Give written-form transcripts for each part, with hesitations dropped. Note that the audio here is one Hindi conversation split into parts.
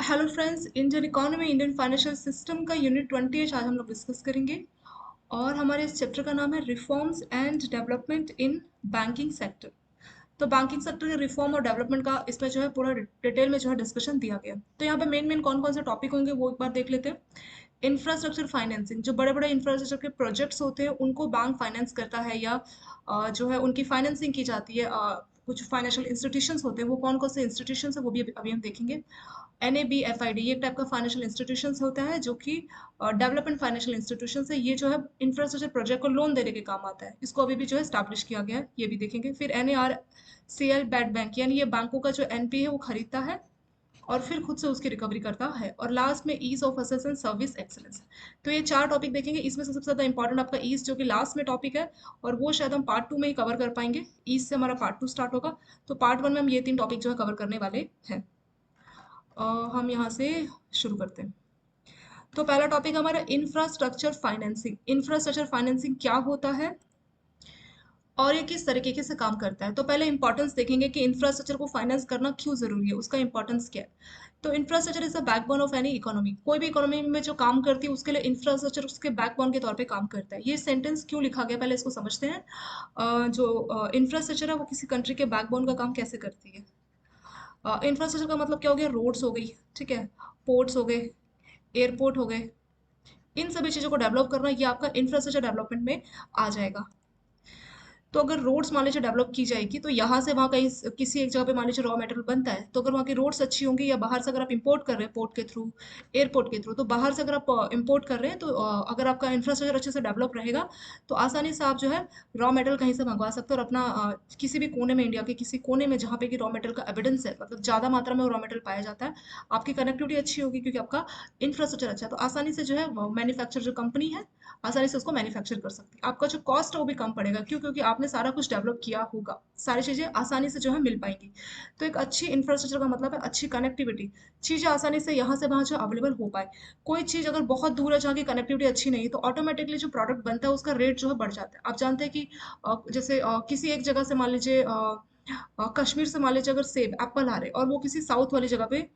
Hello friends, Indian economy Indian financial system का यूनिट 20 आज हम लोग डिस्कस करेंगे। और हमारे इस चैप्टर का नाम है reforms and development in banking sector. तो बैंकिंग सेक्टर के रिफॉर्म और डेवलपमेंट का इसमें जो है पूरा डिटेल में जो है डिस्कशन दिया गया। तो यहाँ पे मेन मेन कौन कौन से टॉपिक होंगे वो एक बार देख लेते हैं। इंफ्रास्ट्रक्चर फाइनेंसिंग, जो बड़े बड़े इंफ्रास्ट्रक्चर के प्रोजेक्ट्स होते हैं उनको बैंक फाइनेंस करता है या जो है उनकी फाइनेंसिंग की जाती है। कुछ फाइनेंशियल इंस्टीट्यूशंस होते हैं, वो कौन कौन से इंस्टीट्यूशंस है वो भी अभी हम देखेंगे। NABFID ये एक टाइप का फाइनेंशियल इंस्टीट्यूशंस होता है जो कि डेवलपमेंट फाइनेंशियल इंस्टीट्यूशंस है। ये जो है इंफ्रास्ट्रक्चर प्रोजेक्ट को लोन देने के काम आता है। इसको अभी भी जो है स्टैब्लिश किया गया है, ये भी देखेंगे। फिर NARCL बैड बैंक, यानी ये बैंकों का जो NP है वो खरीदता है और फिर खुद से उसकी रिकवरी करता है। और लास्ट में ease of access and service excellence. तो ये चार टॉपिक देखेंगे। इसमें से सबसे ज़्यादा इंपॉर्टेंट आपका ईज जो कि लास्ट में टॉपिक है, और वो शायद हम पार्ट 2 में ही कवर कर पाएंगे। ईज से हमारा पार्ट 2 स्टार्ट होगा। तो पार्ट 1 में हम ये 3 टॉपिक जो है कवर करने वाले हैं। हम यहाँ से शुरू करते हैं। तो पहला टॉपिक हमारा इंफ्रास्ट्रक्चर फाइनेंसिंग। इंफ्रास्ट्रक्चर फाइनेंसिंग क्या होता है और ये किस तरीके से काम करता है। तो पहले इंपॉर्टेंस देखेंगे कि इंफ्रास्ट्रक्चर को फाइनेंस करना क्यों जरूरी है, उसका इंपॉर्टेंस क्या है। तो infrastructure is the backbone of any economy. कोई भी इकोनॉमी में जो काम करती है उसके लिए इंफ्रास्ट्रक्चर उसके बैकबोन के तौर पे काम करता है। ये सेंटेंस क्यों लिखा गया पहले इसको समझते हैं। जो इंफ्रास्ट्रक्चर है वो किसी कंट्री के बैकबोन का काम कैसे करती है। इंफ्रास्ट्रक्चर का मतलब क्या हो गया, रोड्स हो गई, ठीक है, पोर्ट्स हो गए, एयरपोर्ट हो गए। इन सभी चीज़ों को डेवलप करना ये आपका इंफ्रास्ट्रक्चर डेवलपमेंट में आ जाएगा। तो अगर रोड्स मान लीजिए डेवलप की जाएगी तो यहाँ से वहाँ कहीं किसी एक जगह पे मान लीजिए रॉ मटेरियल बनता है, तो अगर वहाँ की रोड्स अच्छी होंगी या बाहर से अगर आप इंपोर्ट कर रहे हैं पोर्ट के थ्रू, एयरपोर्ट के थ्रू, तो बाहर से अगर आप इंपोर्ट कर रहे हैं तो अगर आपका इंफ्रास्ट्रक्चर अच्छे से डेवलप रहेगा तो आसानी से आप जो है रॉ मटेरियल कहीं से मंगवा सकते हो और अपना किसी भी कोने में, इंडिया के किसी कोने में जहाँ पे कि रॉ मटेरियल का एविडेंस है, मतलब ज़्यादा मात्रा में वो रॉ मटेरियल पाया जाता है, आपकी कनेक्टिविटी अच्छी होगी क्योंकि आपका इंफ्रास्ट्रक्चर अच्छा है, तो आसानी से जो है मैन्युफैक्चर जो कंपनी है आसानी से उसको मैन्युफैक्चर कर सकती है। आपका जो कॉस्ट है वो भी कम पड़ेगा, क्यों? क्योंकि आपने सारा कुछ डेवलप किया होगा, सारी चीज़ें आसानी से जो है मिल पाएंगी। तो एक अच्छी इंफ्रास्ट्रक्चर का मतलब है अच्छी कनेक्टिविटी, चीज़ें आसानी से यहाँ से वहाँ जो अवेलेबल हो पाए। कोई चीज़ अगर बहुत दूर है जहाँ की कनेक्टिविटी अच्छी नहीं है तो ऑटोमेटिकली जो प्रोडक्ट बनता है उसका रेट जो है बढ़ जाता है। आप जानते हैं कि जैसे किसी एक जगह से मान लीजिए कश्मीर से मान लीजिए अगर सेब एप्पल आ रहे और वो किसी साउथ वाली जगह पे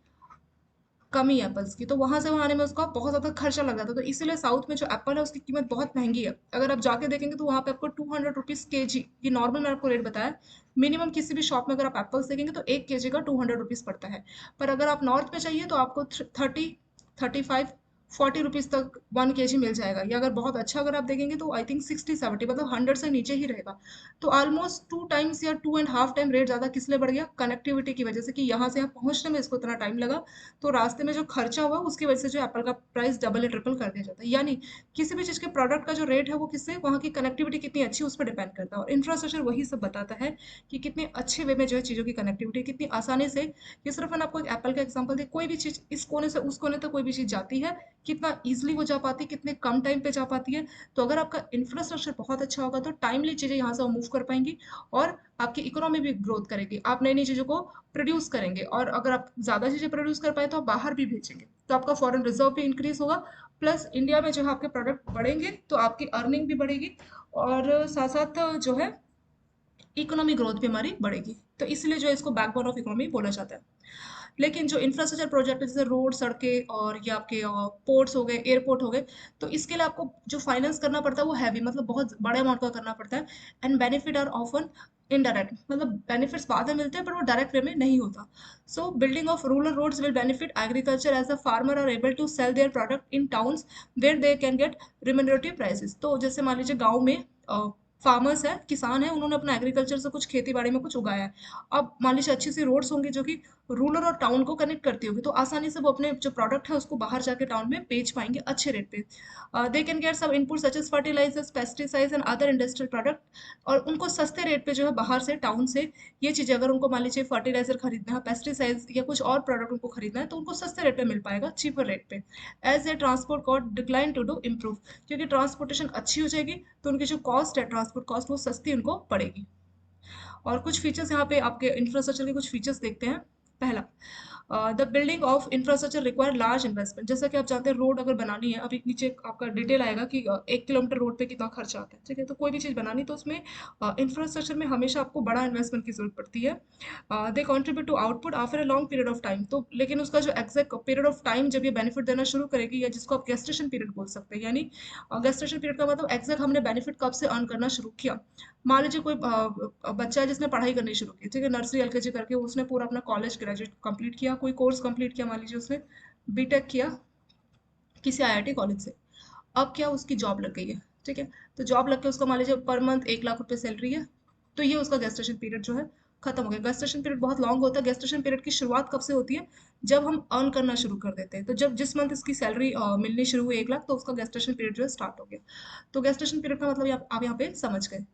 कमी एप्पल्स की, तो वहां से वहां आने में उसका बहुत ज्यादा खर्चा लग जाता है। तो इसीलिए साउथ में जो एप्पल है उसकी कीमत बहुत महंगी है। अगर आप जाके देखेंगे तो वहां पे आपको 200 रुपीज KG, ये नॉर्मल मैं आपको रेट बताया। मिनिमम किसी भी शॉप में अगर आप एप्पल्स देखेंगे तो 1 KG का 200 रुपीज पड़ता है। पर अगर आप नॉर्थ में चाहिए तो आपको 30, 35, 40 रुपीज तक 1 KG मिल जाएगा। या अगर बहुत अच्छा अगर आप देखेंगे तो आई थिंक 60, 70, मतलब 100 से नीचे ही रहेगा। तो ऑलमोस्ट 2 टाइम्स या 2.5 टाइम रेट ज्यादा किस लिए बढ़ गया, कनेक्टिविटी की वजह से, कि यहाँ से यहाँ पहुंचने में इसको इतना टाइम लगा, तो रास्ते में जो खर्चा हुआ उसकी वजह से जो एप्पल का प्राइस डबल या ट्रिपल कर दिया जाता है। यानी किसी भी चीज़ के प्रोडक्ट का जो रेट है वो किससे, वहाँ की कनेक्टिविटी कितनी अच्छी उस पर डिपेंड करता है। और इंफ्रास्ट्रक्चर वही सब बताता है कि कितने अच्छे वे में जो है चीज़ों की कनेक्टिविटी कितनी आसानी से, कि सिर्फ मैंने आपको एक एप्पल का एग्जांपल दिया, कोई भी चीज़ इस कोने से उस कोने तक कोई भी चीज़ जाती है, कितना ईजिली वो जा पाती है, कितने कम टाइम पे जा पाती है। तो अगर आपका इंफ्रास्ट्रक्चर बहुत अच्छा होगा तो टाइमली चीज़ें यहाँ से मूव कर पाएंगी और आपकी इकोनॉमी भी ग्रोथ करेगी। आप नई नई चीज़ों को प्रोड्यूस करेंगे और अगर आप ज़्यादा चीज़ें प्रोड्यूस कर पाए तो आप बाहर भी भेजेंगे, तो आपका फॉरेन रिजर्व भी इंक्रीज होगा। प्लस इंडिया में जो है आपके प्रोडक्ट बढ़ेंगे तो आपकी अर्निंग भी बढ़ेगी और साथ साथ जो है इकोनॉमी ग्रोथ भी हमारी बढ़ेगी। तो इसलिए जो है इसको बैकबोन ऑफ इकोनॉमी बोला जाता है। लेकिन जो इंफ्रास्ट्रक्चर प्रोजेक्ट है जैसे रोड, सड़कें और ये आपके पोर्ट्स हो गए, एयरपोर्ट हो गए, तो इसके लिए आपको जो फाइनेंस करना पड़ता है वो हैवी, मतलब बहुत बड़े अमाउंट का करना पड़ता है। And benefit are often indirect, मतलब बेनिफिट्स बाद में मिलते हैं पर वो डायरेक्ट वे में नहीं होता। So building of rural roads will benefit agriculture as the farmer are able to sell their product in towns where they can get remunerative prices. तो जैसे मान लीजिए गाँव में फार्मर्स है, किसान है, उन्होंने अपना एग्रीकल्चर से कुछ खेती बाड़ी में कुछ उगाया है। अब मान लीजिए अच्छी सी रोड्स होंगी जो कि रूरल और टाउन को कनेक्ट करती होगी, तो आसानी से वो अपने जो प्रोडक्ट है उसको बाहर जाके टाउन में बेच पाएंगे अच्छे रेट पे। दे कैन गेट सब input such as fertilisers, pesticides and other industrial product, और उनको सस्ते रेट पे जो है बाहर से टाउन से ये चीज़ें, अगर उनको मान लीजिए फर्टिलाइजर खरीदना है, पेस्टिसाइड्स या कुछ और प्रोडक्ट उनको खरीदना है तो उनको सस्ते रेट पे मिल पाएगा, चीपर रेट पे। As a transport cost decline to do improve, क्योंकि ट्रांसपोर्टेशन अच्छी हो जाएगी तो उनकी जो कॉस्ट है ट्रांसपोर्ट कॉस्ट वो सस्ती उनको पड़ेगी। और कुछ फीचर्स यहाँ पे आपके इंफ्रास्ट्रक्चर के कुछ फीचर्स देखते हैं। पहला, the building of infrastructure require large investment. जैसा कि आप जानते हैं रोड अगर बनानी है, अभी नीचे आपका डिटेल आएगा कि 1 किलोमीटर रोड पे कितना खर्चा आता है, ठीक है। तो कोई भी चीज़ बनानी तो उसमें इंफ्रास्ट्रक्चर में हमेशा आपको बड़ा इन्वेस्टमेंट की जरूरत पड़ती है। They contribute to output after a long period of time. तो लेकिन उसका जो एग्जैक्ट पीरियड ऑफ टाइम जब ये बेनिफिट देना शुरू करेगी, या जिसको आप गेस्टेशन पीरियड बोल सकते हैं, यानी गेस्टेशन पीरियड का मतलब एग्जैक्ट हमने बेनिफिट कब से अर्न करना शुरू किया। मान लीजिए कोई बच्चा है जिसने पढ़ाई करनी शुरू की, ठीक है, नर्सरी एलकेजी करके उसने पूरा अपना कॉलेज ग्रेजुएट कंप्लीट किया, कोई कोर्स कंप्लीट किया, मान लीजिए उसने बीटेक किया किसी आईआईटी कॉलेज से। अब क्या उसकी जॉब लग गई है, ठीक है। तो जॉब लग के उसका मान लीजिए पर मंथ 1 लाख रुपए सैलरी है। तो ये उसका गेस्टेशन पीरियड जो है खत्म हो गया। गेस्टेशन पीरियड बहुत लॉन्ग होता है। गेस्टेशन पीरियड की शुरुआत कब से होती है? जब हम अर्न करना शुरू कर देते हैं। तो जब जिस मंथ इसकी सैलरी मिलनी शुरू हुई 1 लाख, तो उसका गेस्टेशन पीरियड जो है स्टार्ट हो गया। तो गेस्टेशन पीरियड का मतलब आप यहाँ पे समझ गए।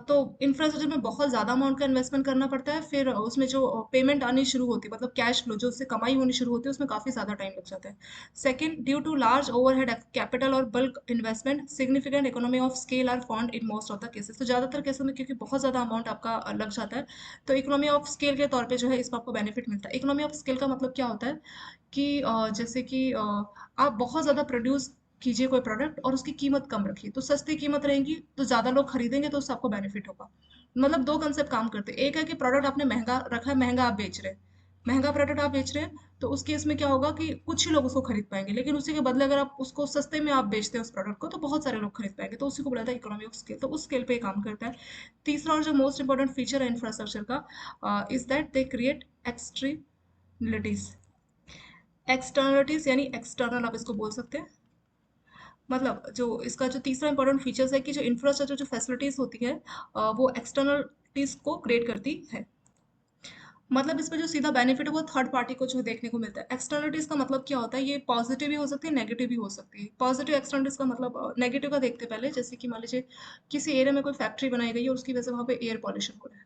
तो इंफ्रास्ट्रक्चर में बहुत ज़्यादा अमाउंट का इन्वेस्टमेंट करना पड़ता है, फिर उसमें जो पेमेंट आनी शुरू होती है, मतलब कैश फ्लो जो उससे कमाई होनी शुरू होती है, उसमें काफ़ी ज़्यादा टाइम लग जाता है। Second, due to large overhead capital और bulk investment, significant economy of scale are found in most of the cases. तो ज़्यादातर केसों में क्योंकि बहुत ज़्यादा अमाउंट आपका लग जाता है, तो इकोनॉमी ऑफ स्केल के तौर पे जो है इसमें आपको बेनिफिट मिलता है। इकोनॉमी ऑफ स्केल का मतलब क्या होता है कि जैसे कि आप बहुत ज़्यादा प्रोड्यूस कीजिए कोई प्रोडक्ट और उसकी कीमत कम रखिए, तो सस्ती कीमत रहेगी तो ज़्यादा लोग खरीदेंगे, तो उससे आपको बेनिफिट होगा। मतलब दो कंसेप्ट काम करते हैं। एक है कि प्रोडक्ट आपने महंगा रखा है, महंगा आप बेच रहे हैं, महंगा प्रोडक्ट आप बेच रहे हैं, तो उस केस में क्या होगा कि कुछ ही लोग उसको खरीद पाएंगे, लेकिन उसी के बदले अगर आप उसको सस्ते में आप बेचते हैं उस प्रोडक्ट को, तो बहुत सारे लोग खरीद पाएंगे, तो उसी को बोला जाता है इकोनॉमी ऑफ स्केल। तो उस स्केल पे ये काम करता है। तीसरा और जो मोस्ट इंपॉर्टेंट फीचर है इंफ्रास्ट्रक्चर का is that they create extremities. Externalities यानी एक्सटर्नल आप इसको बोल सकते हैं। मतलब जो इसका जो तीसरा इंपॉर्टेंट फीचर्स है कि जो इंफ्रास्ट्रक्चर जो फैसिलिटीज होती है वो एक्सटर्नलिटीज को क्रिएट करती है। मतलब इसमें जो सीधा बेनिफिट है वो थर्ड पार्टी को जो देखने को मिलता है। एक्सटर्नलिटीज का मतलब क्या होता है? ये पॉजिटिव भी हो सकती है, नेगेटिव भी हो सकती है। पॉजिटिव एक्सटर्नलिटीज का मतलब, नेगेटिव का देखते पहले, जैसे कि मान लीजिए किसी एरिया में कोई फैक्ट्री बनाई गई है और उसकी वजह से वहाँ पे एयर पॉल्यूशन हो रहा है,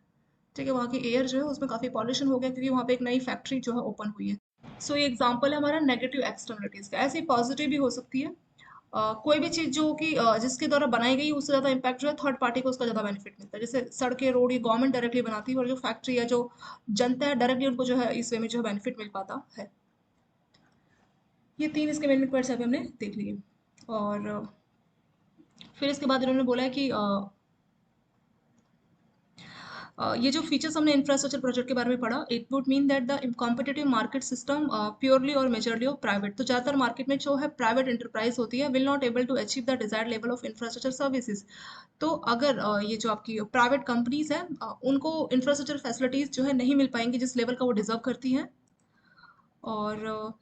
ठीक है, वहाँ की एयर जो है उसमें काफ़ी पॉल्यूशन हो गया क्योंकि वहाँ पे एक नई फैक्ट्री जो है ओपन हुई है। सो ये एग्जांपल है हमारा नेगेटिव एक्सटर्नलिटीज का। ऐसे पॉजिटिव भी हो सकती है। कोई भी चीज़ जो कि जिसके द्वारा बनाई गई उससे ज़्यादा इम्पैक्ट जो है थर्ड पार्टी को उसका ज़्यादा बेनिफिट मिलता है। जैसे सड़कें, रोड, ये गवर्नमेंट डायरेक्टली बनाती है, और जो फैक्ट्री या जो जनता है डायरेक्टली उनको जो है इस वे में जो है बेनिफिट मिल पाता है। ये तीन इसके मेन मेन पॉइंट्स अभी हमने देख लिए। और फिर इसके बाद इन्होंने बोला है कि ये जो फीचर्स हमने इंफ्रास्ट्रक्चर प्रोजेक्ट के बारे में पढ़ा, it would mean that the competitive market system purely और मेजरली ऑफ प्राइवेट। तो ज़्यादातर मार्केट में जो है प्राइवेट इंटरप्राइज होती है will not able to achieve the desired level of infrastructure services. तो अगर ये जो आपकी प्राइवेट कंपनीज है उनको इंफ्रास्ट्रक्चर फैसिलिटीज जो है नहीं मिल पाएंगी जिस लेवल का वो डिजर्व करती हैं। और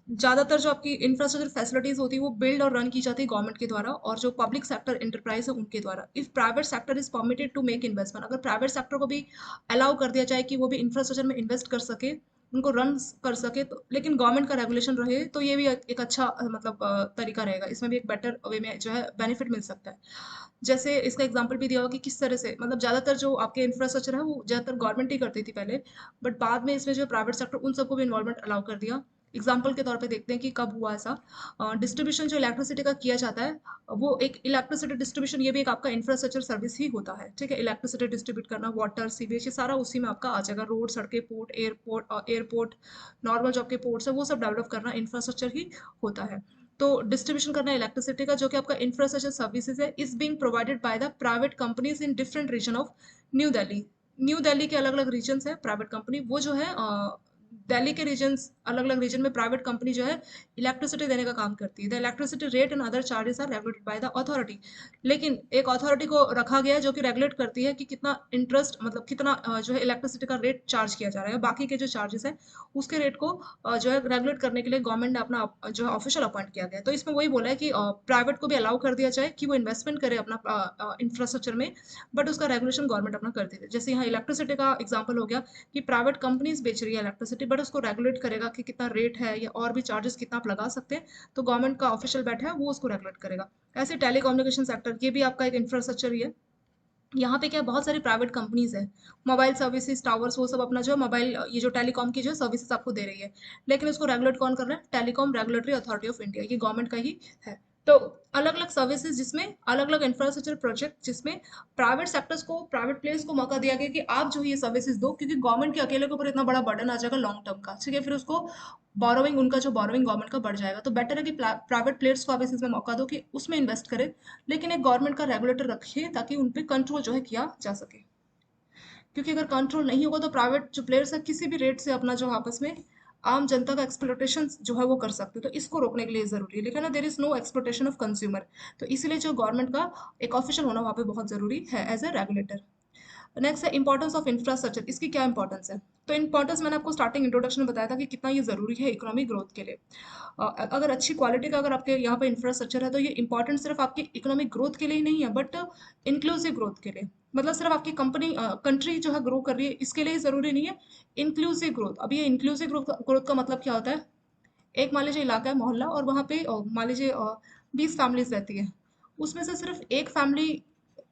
ज़्यादातर जो आपकी इंफ्रास्ट्रक्चर फैसिलिटीज होती है वो बिल्ड और रन की जाती है गवर्नमेंट के द्वारा, और जो पब्लिक सेक्टर इंटरप्राइज है उनके द्वारा। If private sector is permitted to make investment, अगर प्राइवेट सेक्टर को भी अलाउ कर दिया जाए कि वो भी इंफ्रास्ट्रक्चर में इन्वेस्ट कर सके, उनको रन कर सके, तो लेकिन गवर्नमेंट का रेगुलेशन रहे, तो ये भी एक अच्छा मतलब तरीका रहेगा। इसमें भी एक बेटर वे में जो है बेनिफिट मिल सकता है। जैसे इसका एग्जांपल भी दिया हुआ कि किस तरह से, मतलब ज़्यादातर जो आपके इंफ्रास्ट्रक्चर है वो ज़्यादातर गवर्नमेंट ही करती थी पहले, बट बाद में इसमें जो प्राइवेट सेक्टर उन सबको भी इन्वॉल्वमेंट अलाउ कर दिया। एग्जाम्पल के तौर पे देखते हैं कि कब हुआ ऐसा। डिस्ट्रीब्यूशन जो इलेक्ट्रिसिटी का किया जाता है, वो एक इलेक्ट्रिसिटी डिस्ट्रीब्यूशन, ये भी एक आपका इंफ्रास्ट्रक्चर सर्विस ही होता है, ठीक है। इलेक्ट्रिसिटी डिस्ट्रीब्यूट करना, वाटर, सीवेज, ये सारा उसी में आपका आ जाएगा। रोड, सड़कें, पोर्ट, एयरपोर्ट, नॉर्मल जो आपके पोर्ट्स है वो सब डेवलप करना इंफ्रास्ट्रक्चर ही होता है। तो डिस्ट्रीब्यूशन करना इलेक्ट्रिसिटी का जो कि आपका इंफ्रास्ट्रक्चर सर्विसेज है, is being provided by the private companies in different region of New Delhi. New Delhi के अलग अलग रीजन है प्राइवेट कंपनी, वो जो है दिल्ली के रीजन्स, अलग अलग रीजन में प्राइवेट कंपनी जो है इलेक्ट्रिसिटी देने का काम करती है। The electricity rate and other charges are regulated by the authority. लेकिन एक अथॉरिटी को रखा गया है जो कि रेगुलेट करती है कि कितना इंटरेस्ट, मतलब कितना जो है इलेक्ट्रिसिटी का रेट चार्ज किया जा रहा है। बाकी के जो चार्जेस है उसके रेट को जो है रेगुलेट करने के लिए गवर्नमेंट ने अपना जो है ऑफिशियल अपॉइंट किया गया है। तो इसमें वही बोला है कि प्राइवेट को भी अलाउ कर दिया जाए कि वो इन्वेस्टमेंट करे अपना इंफ्रास्ट्रक्चर में, बट उसका रेगुलेशन गवर्नमेंट अपना कर देती है। जैसे यहाँ इलेक्ट्रिसिटी का एग्जाम्पल हो गया कि प्राइवेट कंपनीज बेच रही है इलेक्ट्रिसिटी, बट उसको रेगुलेट करेगा कि कितना रेट है या और भी चार्जेस कितना आप लगा सकते हैं, तो गवर्नमेंट का ऑफिशियल बैठा है वो उसको रेगुलेट करेगा। ऐसे टेलीकम्युनिकेशन सेक्टर, ये भी आपका एक इंफ्रास्ट्रक्चर ही है। यहाँ पे क्या है, बहुत सारी प्राइवेट कंपनीज है, मोबाइल सर्विसेज, टावर्स, वो सब अपना जो है मोबाइल, ये जो टेलीकॉम की जो है सर्विसेज आपको दे रही है, लेकिन इसको रेगुलेट कौन कर रहा है? Telecom regulatory authority of India, ये गवर्नमेंट का ही है। तो अलग अलग सर्विसेज जिसमें अलग अलग इंफ्रास्ट्रक्चर प्रोजेक्ट जिसमें प्राइवेट सेक्टर्स को, प्राइवेट प्लेयर्स को मौका दिया गया कि आप जो ये सर्विसेज दो, क्योंकि गवर्नमेंट के अकेले के ऊपर इतना बड़ा बर्डन आ जाएगा लॉन्ग टर्म का, ठीक है, फिर उसको बोरोइंग, उनका जो बोरोइंग गवर्नमेंट का बढ़ जाएगा। तो बेटर है कि प्राइवेट प्लेयर्स को आप इसमें मौका दो कि उसमें इन्वेस्ट करें, लेकिन एक गवर्नमेंट का रेगुलेटर रखिए ताकि उन पर कंट्रोल जो है किया जा सके। क्योंकि अगर कंट्रोल नहीं होगा तो प्राइवेट जो प्लेयर्स है किसी भी रेट से अपना जो आपस में आम जनता का एक्सप्लोटेशन जो है वो कर सकते हैं, तो इसको रोकने के लिए जरूरी है। लेकिन there is no exploitation of consumer, तो इसीलिए जो गवर्नमेंट का एक ऑफिशियल होना वहाँ पे बहुत जरूरी है एज ए रेगुलेटर। नेक्स्ट है इंपॉर्टेंस ऑफ इंफ्रास्ट्रक्चर, इसकी क्या इंपॉर्टेंस है। तो इंपॉर्टेंस मैंने आपको स्टार्टिंग इंट्रोडक्शन में बताया था कि कितना ये जरूरी है इकोनॉमिक ग्रोथ के लिए। अगर अच्छी क्वालिटी का अगर आपके यहाँ पे इंफ्रास्ट्रक्चर है तो ये इंपॉर्टेंट सिर्फ आपकी इकोनॉमिक ग्रोथ के लिए ही नहीं है, बट इंक्लूसिव ग्रोथ के लिए। मतलब सिर्फ आपकी कंपनी कंट्री जो है ग्रो कर रही है इसके लिए ही जरूरी नहीं है, इंक्लूसिव ग्रोथ। अभी ये इंक्लूसिव ग्रोथ का मतलब क्या होता है, एक मान लीजिए इलाका है, मोहल्ला, और वहाँ पे मान लीजिए 20 फैमिलीज रहती है, उसमें से सिर्फ एक फैमिली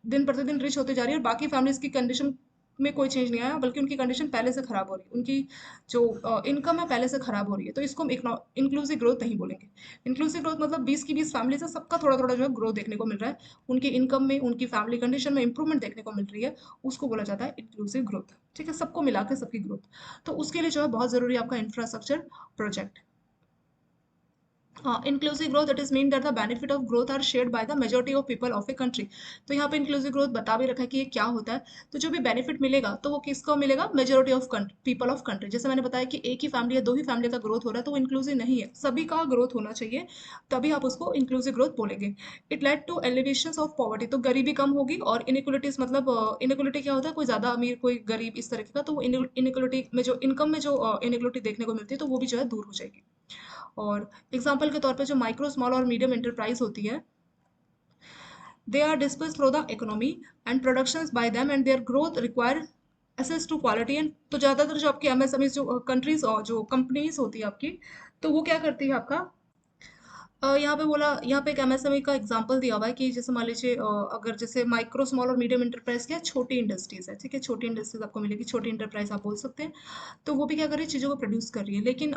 दिन प्रतिदिन रिच होती जा रही है और बाकी फैमिलीज की कंडीशन में कोई चेंज नहीं आया, बल्कि उनकी कंडीशन पहले से खराब हो रही है, उनकी जो इनकम है पहले से खराब हो रही है, तो इसको हम इंक्लूसिव ग्रोथ नहीं बोलेंगे। इंक्लूसिव ग्रोथ मतलब 20 की 20 फैमिलीज है, सबका थोड़ा थोड़ा जो है ग्रोथ देखने को मिल रहा है, उनकी इनकम में, उनकी फैमिली कंडीशन में इंप्रूवमेंट देखने को मिल रही है, उसको बोला जाता है इंक्लूसिव ग्रोथ। ठीक है, सबको मिला के सबकी ग्रोथ। तो उसके लिए जो है बहुत जरूरी है आपका infrastructure project. Inclusive growth, it is mean that the benefit of growth are shared by the majority of people of a country. तो यहाँ पे इंक्लूसिव ग्रोथ बता भी रखा है कि ये क्या होता है। तो जो भी बेनिफिट मिलेगा तो वो किसको मिलेगा, majority of people of country. जैसे मैंने बताया कि एक ही फैमिली या दो ही फैमिली का ग्रोथ हो रहा है तो वो इंक्लूसिव नहीं है, सभी का ग्रोथ होना चाहिए, तभी आप उसको इंक्लूसिव ग्रोथ बोलेंगे। It led to elevation of poverty, तो गरीबी कम होगी, और इनइक्वलिटीज मतलब इनइक्वलिटी क्या होता है, कोई ज्यादा अमीर कोई गरीब इस तरीके का, तो वो इनइक्वलिटी में जो इनकम में जो इनइक्वलिटी देखने को मिलती है तो वो भी जो है दूर हो जाएगी। और एग्जाम्पल के तौर पे जो माइक्रो स्मॉल और मीडियम एंटरप्राइज होती है, they are disperse through the economy and productions by them and their growth require access to quality and. तो ज़्यादातर जो आपकी एमएसएमई जो कंट्रीज और जो कंपनीज होती है आपकी, तो वो क्या करती है आपका, यहाँ पे बोला, यहाँ पे एक एमएसएमई का एग्जांपल दिया हुआ है कि जैसे मान लीजिए अगर जैसे माइक्रो स्मॉल और मीडियम इंटरप्राइज क्या है, छोटी इंडस्ट्रीज है, ठीक है, छोटी इंडस्ट्रीज आपको मिलेगी, छोटी इंटरप्राइज आप बोल सकते हैं। तो वो भी क्या कर रही है, चीज़ों को प्रोड्यूस कर रही है, लेकिन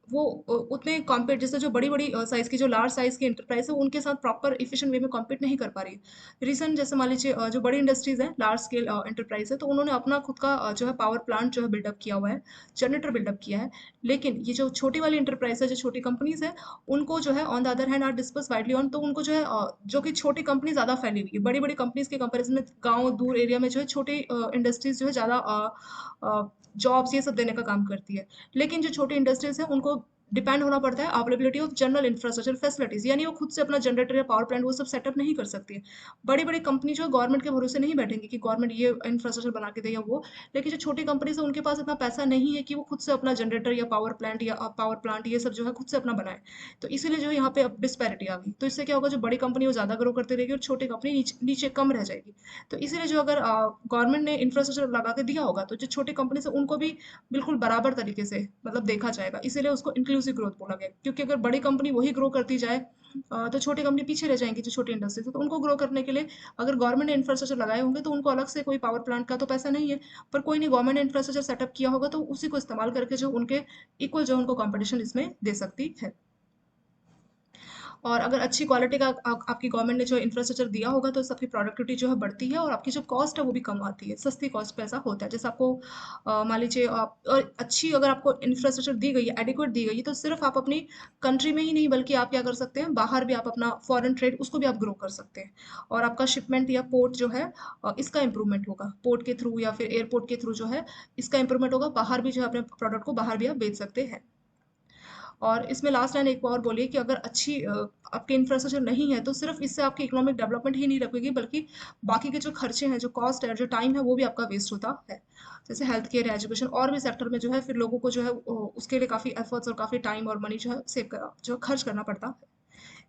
वो उतने कॉम्पीट, जैसे जो बड़ी बड़ी साइज की, जो लार्ज साइज की इंटरप्राइज है, उनके साथ प्रॉपर इफिशिएंट वे में कॉम्पीट नहीं कर पा रही है। रीजन, जैसे मान लीजिए जो बड़ी इंडस्ट्रीज है, लार्ज स्केल इंटरप्राइज है, तो उन्होंने अपना खुद का जो है पावर प्लांट जो है बिल्डअप किया हुआ है, जनरेटर बिल्डअप किया है। लेकिन ये जो छोटी वाली इंटरप्राइज है, जो छोटी कंपनीज है, उनको जो है on the other hand are disperse widely on, तो उनको जो है जो कि छोटी कंपनी ज़्यादा फैली हुई है, बड़ी बड़ी कंपनीज के कंपैरिजन में गांव दूर एरिया में जो है छोटी इंडस्ट्रीज जो है ज़्यादा जॉब्स ये सब देने का काम करती है। लेकिन जो छोटी इंडस्ट्रीज है उनको डिपेंड होना पड़ता है availability of general infrastructure facilities, यानी वो खुद से अपना जनरेटर या पावर प्लांट वो सब सेटअप नहीं कर सकती है। बड़ी बड़ी कंपनी जो है गवर्नमेंट के भरोसे नहीं बैठेंगी कि गवर्नमेंट ये इंफ्रास्ट्रक्चर बना के दे या वो। लेकिन जो छोटी कंपनीज है उनके पास इतना पैसा नहीं है कि वो खुद से अपना जनरेटर या पावर प्लांट ये सब जो है खुद से अपना बनाए। तो इसीलिए जो है यहाँ पे अब डिस्पैरिटी आ गई, तो इससे क्या होगा, जो बड़ी कंपनी वो ज़्यादा ग्रो करती रहेगी और छोटी कंपनी नीचे नीचे कम रह जाएगी। तो इसीलिए जो अगर गवर्नमेंट ने इंफ्रास्ट्रक्चर लगा के दिया होगा तो जो छोटी कंपनी है उनको भी बिल्कुल बराबर तरीके से मतलब देखा जाएगा, इसीलिए उसको इंक्लूसिव ग्रोथ बोला गया। क्योंकि अगर बड़ी कंपनी वही ग्रो करती जाए तो छोटी कंपनी पीछे रह जाएंगी, जो छोटी इंडस्ट्री है, तो उनको ग्रो करने के लिए अगर गवर्नमेंट ने इंफ्रास्ट्रक्चर लगाए होंगे तो उनको अलग से कोई पावर प्लांट का तो पैसा नहीं है, पर कोई नहीं, गवर्नमेंट ने इंफ्रास्ट्रक्चर सेटअप किया होगा तो उसी को इस्तेमाल करके जो उनके इक्वल जो उनको कंपटीशन इसमें दे सकती है। और अगर अच्छी क्वालिटी का आपकी गवर्नमेंट ने जो इंफ्रास्ट्रक्चर दिया होगा तो सबकी प्रोडक्टिविटी जो है बढ़ती है और आपकी जो कॉस्ट है वो भी कम आती है, सस्ती कॉस्ट पे ऐसा होता है। जैसे आपको मान लीजिए आप और अच्छी अगर आपको इंफ्रास्ट्रक्चर दी गई है, एडिक्वेट दी गई है, तो सिर्फ आप अपनी कंट्री में ही नहीं बल्कि आप क्या कर सकते हैं, बाहर भी आप अपना फॉरेन ट्रेड उसको भी आप ग्रो कर सकते हैं। और आपका शिपमेंट या पोर्ट जो है इसका इंप्रूवमेंट होगा, पोर्ट के थ्रू या फिर एयरपोर्ट के थ्रू जो है इसका इंप्रूवमेंट होगा, बाहर भी जो है अपने प्रोडक्ट को बाहर भी आप बेच सकते हैं। और इसमें लास्ट लाइन एक और बोलिए कि अगर अच्छी आपके इंफ्रास्ट्रक्चर नहीं है तो सिर्फ इससे आपकी इकोनॉमिक डेवलपमेंट ही नहीं रुकेगी, बल्कि बाकी के जो खर्चे हैं, जो कॉस्ट है, जो टाइम है, वो भी आपका वेस्ट होता है। जैसे हेल्थ केयर, एजुकेशन और भी सेक्टर में जो है फिर लोगों को जो है उसके लिए काफ़ी एफर्ट्स और काफ़ी टाइम और मनी जो है सेव करा जो खर्च करना पड़ता है।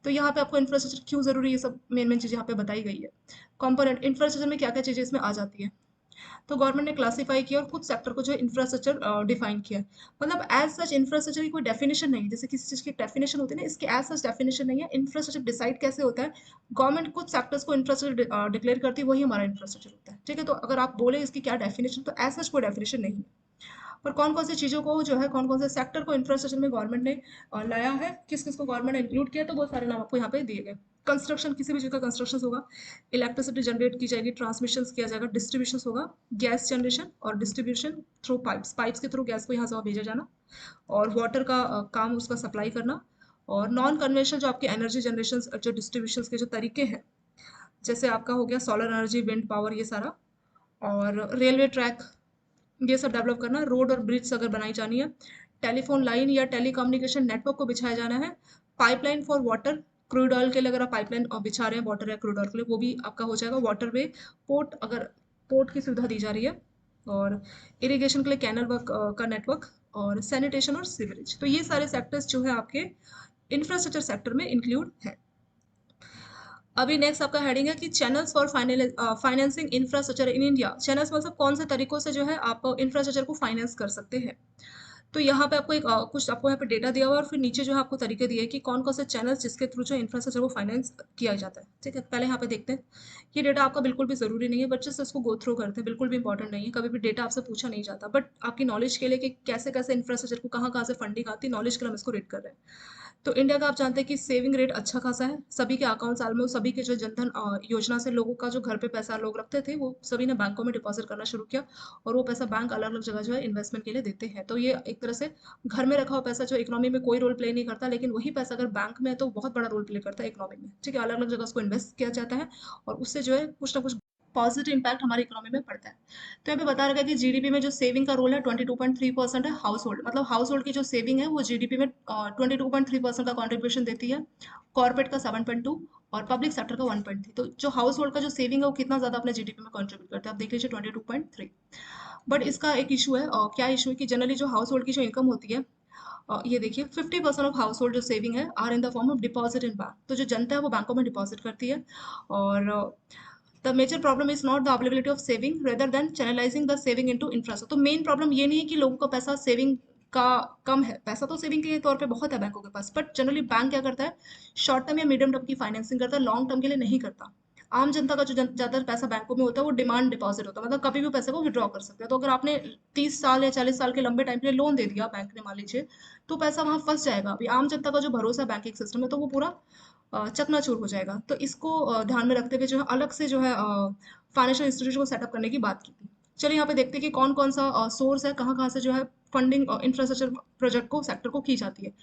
तो यहाँ पे आपको इंफ्रास्ट्रक्चर क्यों जरूरी है, ये सब मेन मेन चीज़ें यहाँ पे बताई गई है। कंपोनेंट इंफ्रास्ट्रक्चर में क्या क्या चीज़ें इसमें आ जाती है, तो गवर्नमेंट ने क्लासिफाई किया और कुछ सेक्टर को जो इंफ्रास्ट्रक्चर डिफाइन किया। मतलब एज सच इंफ्रास्ट्रक्चर की कोई डेफिनेशन नहीं है, जैसे किसी चीज़ की डेफिनेशन होती है ना, इसकी एज सच डेफिनेशन नहीं है। इंफ्रास्ट्रक्चर डिसाइड कैसे होता है, गवर्नमेंट कुछ सेक्टर्स को इंफ्रास्ट्रक्चर डिक्लेयर करती है, वही हमारा इंफ्रास्ट्रक्चर होता है, ठीक है। तो अगर आप बोले इसकी क्या डेफिनेशन, तो एज सच कोई डेफिनेशन नहीं है। पर कौन कौन सी चीज़ों को जो है, कौन कौन से सेक्टर को इंफ्रास्ट्रक्चर में गवर्नमेंट ने लाया है, किस किस को गवर्नमेंट ने इंक्लूड किया, तो वो सारे नाम आपको यहाँ पे दिए गए। कंस्ट्रक्शन, किसी भी चीज़ का कंस्ट्रक्शन होगा, इलेक्ट्रिसिटी जनरेट की जाएगी, ट्रांसमिशन किया जाएगा, डिस्ट्रीब्यूशन होगा, गैस जनरेशन और डिस्ट्रीब्यूशन थ्रू पाइप्स, पाइप्स के थ्रू गैस को यहाँ से वहाँ भेजा जाना, और वाटर का काम उसका सप्लाई करना, और नॉन कन्वेंशनल जो आपके एनर्जी जनरेशन जो डिस्ट्रीब्यूशन के जो तरीके हैं, जैसे आपका हो गया सोलर एनर्जी, विंड पावर, ये सारा, और रेलवे ट्रैक, ये सब डेवलप करना, रोड और ब्रिज अगर बनाई जानी है, टेलीफोन लाइन या टेलीकम्युनिकेशन नेटवर्क को बिछाया जाना है, pipeline for water, crude oil के लिए अगर आप पाइपलाइन बिछा रहे हैं वाटर या क्रूड ऑयल के लिए, वो भी आपका हो जाएगा, वाटर वे, पोर्ट अगर पोर्ट की सुविधा दी जा रही है, और इरिगेशन के लिए कैनल वर्क का नेटवर्क, और सैनिटेशन और सीवरेज। तो ये सारे सेक्टर्स जो है आपके इंफ्रास्ट्रक्चर सेक्टर में इंक्लूड है। अभी नेक्स्ट आपका हेडिंग है कि channels for financing infrastructure in India. Channels मतलब कौन से तरीकों से जो है आप इंफ्रास्ट्रक्चर को फाइनेंस कर सकते हैं। तो यहाँ पे आपको एक कुछ आपको यहाँ पे डेटा दिया हुआ है, और फिर नीचे जो है आपको तरीके दिए हैं कि कौन कौन से चैनल्स जिसके थ्रू जो इंफ्रास्ट्रक्चर को फाइनेंस किया जाता है। ठीक है, पहले यहाँ पे देखते हैं। ये डेटा आपका बिल्कुल भी जरूरी नहीं है, बच्चे से इसको गो थ्रू करते हैं, बिल्कुल भी इंपॉर्टेंट नहीं है, कभी भी डेटा आपसे पूछा नहीं जाता, बट आपकी नॉलेज के लिए कि कैसे कैसे इंफ्रास्ट्रक्चर को कहाँ कहाँ से फंडिंग आती है, नॉलेज के लिए हम इसको रीड कर रहे हैं। तो इंडिया का आप जानते हैं कि सेविंग रेट अच्छा खासा है, सभी के अकाउंट्स ऑलमोस्ट सभी के जो जनधन योजना से लोगों का जो घर पे पैसा लोग रखते थे, वो सभी ने बैंकों में डिपॉजिट करना शुरू किया, और वो पैसा बैंक अलग अलग जगह जो है इन्वेस्टमेंट के लिए देते हैं। तो ये एक तरह से घर में रखा हुआ पैसा जो इकोनॉमी में कोई रोल प्ले नहीं करता, लेकिन वही पैसा अगर बैंक में है तो बहुत बड़ा रोल प्ले करता है इकोनॉमी में। ठीक है, अलग अलग जगह उसको इन्वेस्ट किया जाता है, और उससे जो है कुछ ना कुछ पॉजिटिव इम्पैक्ट हमारी इकोनॉमी में पड़ता है। तो यहाँ पे बता रखा है कि जीडीपी में जो सेविंग का रोल है 22.3% है। हाउस होल्ड मतलब हाउस होल्ड की जो सेविंग है वो जीडीपी में 22.3% का कंट्रीब्यूशन देती है, कॉर्पोरेट का 7.2, और पब्लिक सेक्टर का 1.3। तो जो हाउस होल्ड का जो सेविंग है वो कितना ज्यादा अपने जीडीपी में कंट्रीब्यूट करता है, आप देख लीजिए 22.3। बट इसका एक इशू है, क्या इशू है कि जनरली जो हाउस होल्ड की जो इनकम होती है, ये देखिए 50% ऑफ हाउस होल्ड जो सेविंग है are in the form of deposit in bank. तो जो जनता है वो बैंकों में डिपॉजिट करती है, और the major problem is not the availability of saving rather than channelising the saving into infrastructure. तो मेन प्रॉब्लम ये नहीं है कि लोगों का पैसा सेविंग का कम है, पैसा तो सेविंग के तौर पे बहुत है बैंकों के पास, बट जनरली बैंक क्या करता है, शॉर्ट टर्म या मीडियम टर्म की फाइनेंसिंग करता है, लॉन्ग टर्म के लिए नहीं करता। आम जनता का जो ज्यादातर पैसा बैंकों में होता है वो डिमांड डिपॉजिट होता है, मतलब कभी भी पैसे को विड्रॉ कर सकते हैं। तो अगर आपने 30 साल या 40 साल के लंबे टाइम के लिए लोन दे दिया बैंक ने मान लीजिए, तो पैसा वहां फंस जाएगा। अभी आम जनता का जो भरोसा है बैंकिंग सिस्टम में, तो वो पूरा चकनाचूर हो जाएगा। तो इसको ध्यान में रखते हुए जो है अलग से जो है फाइनेंशियल इंस्टीट्यूशन को सेटअप करने की बात की थी। चलिए यहाँ पे देखते हैं कि कौन कौन सा सोर्स है, कहाँ कहाँ से जो है फंडिंग इंफ्रास्ट्रक्चर प्रोजेक्ट को सेक्टर को की जाती है।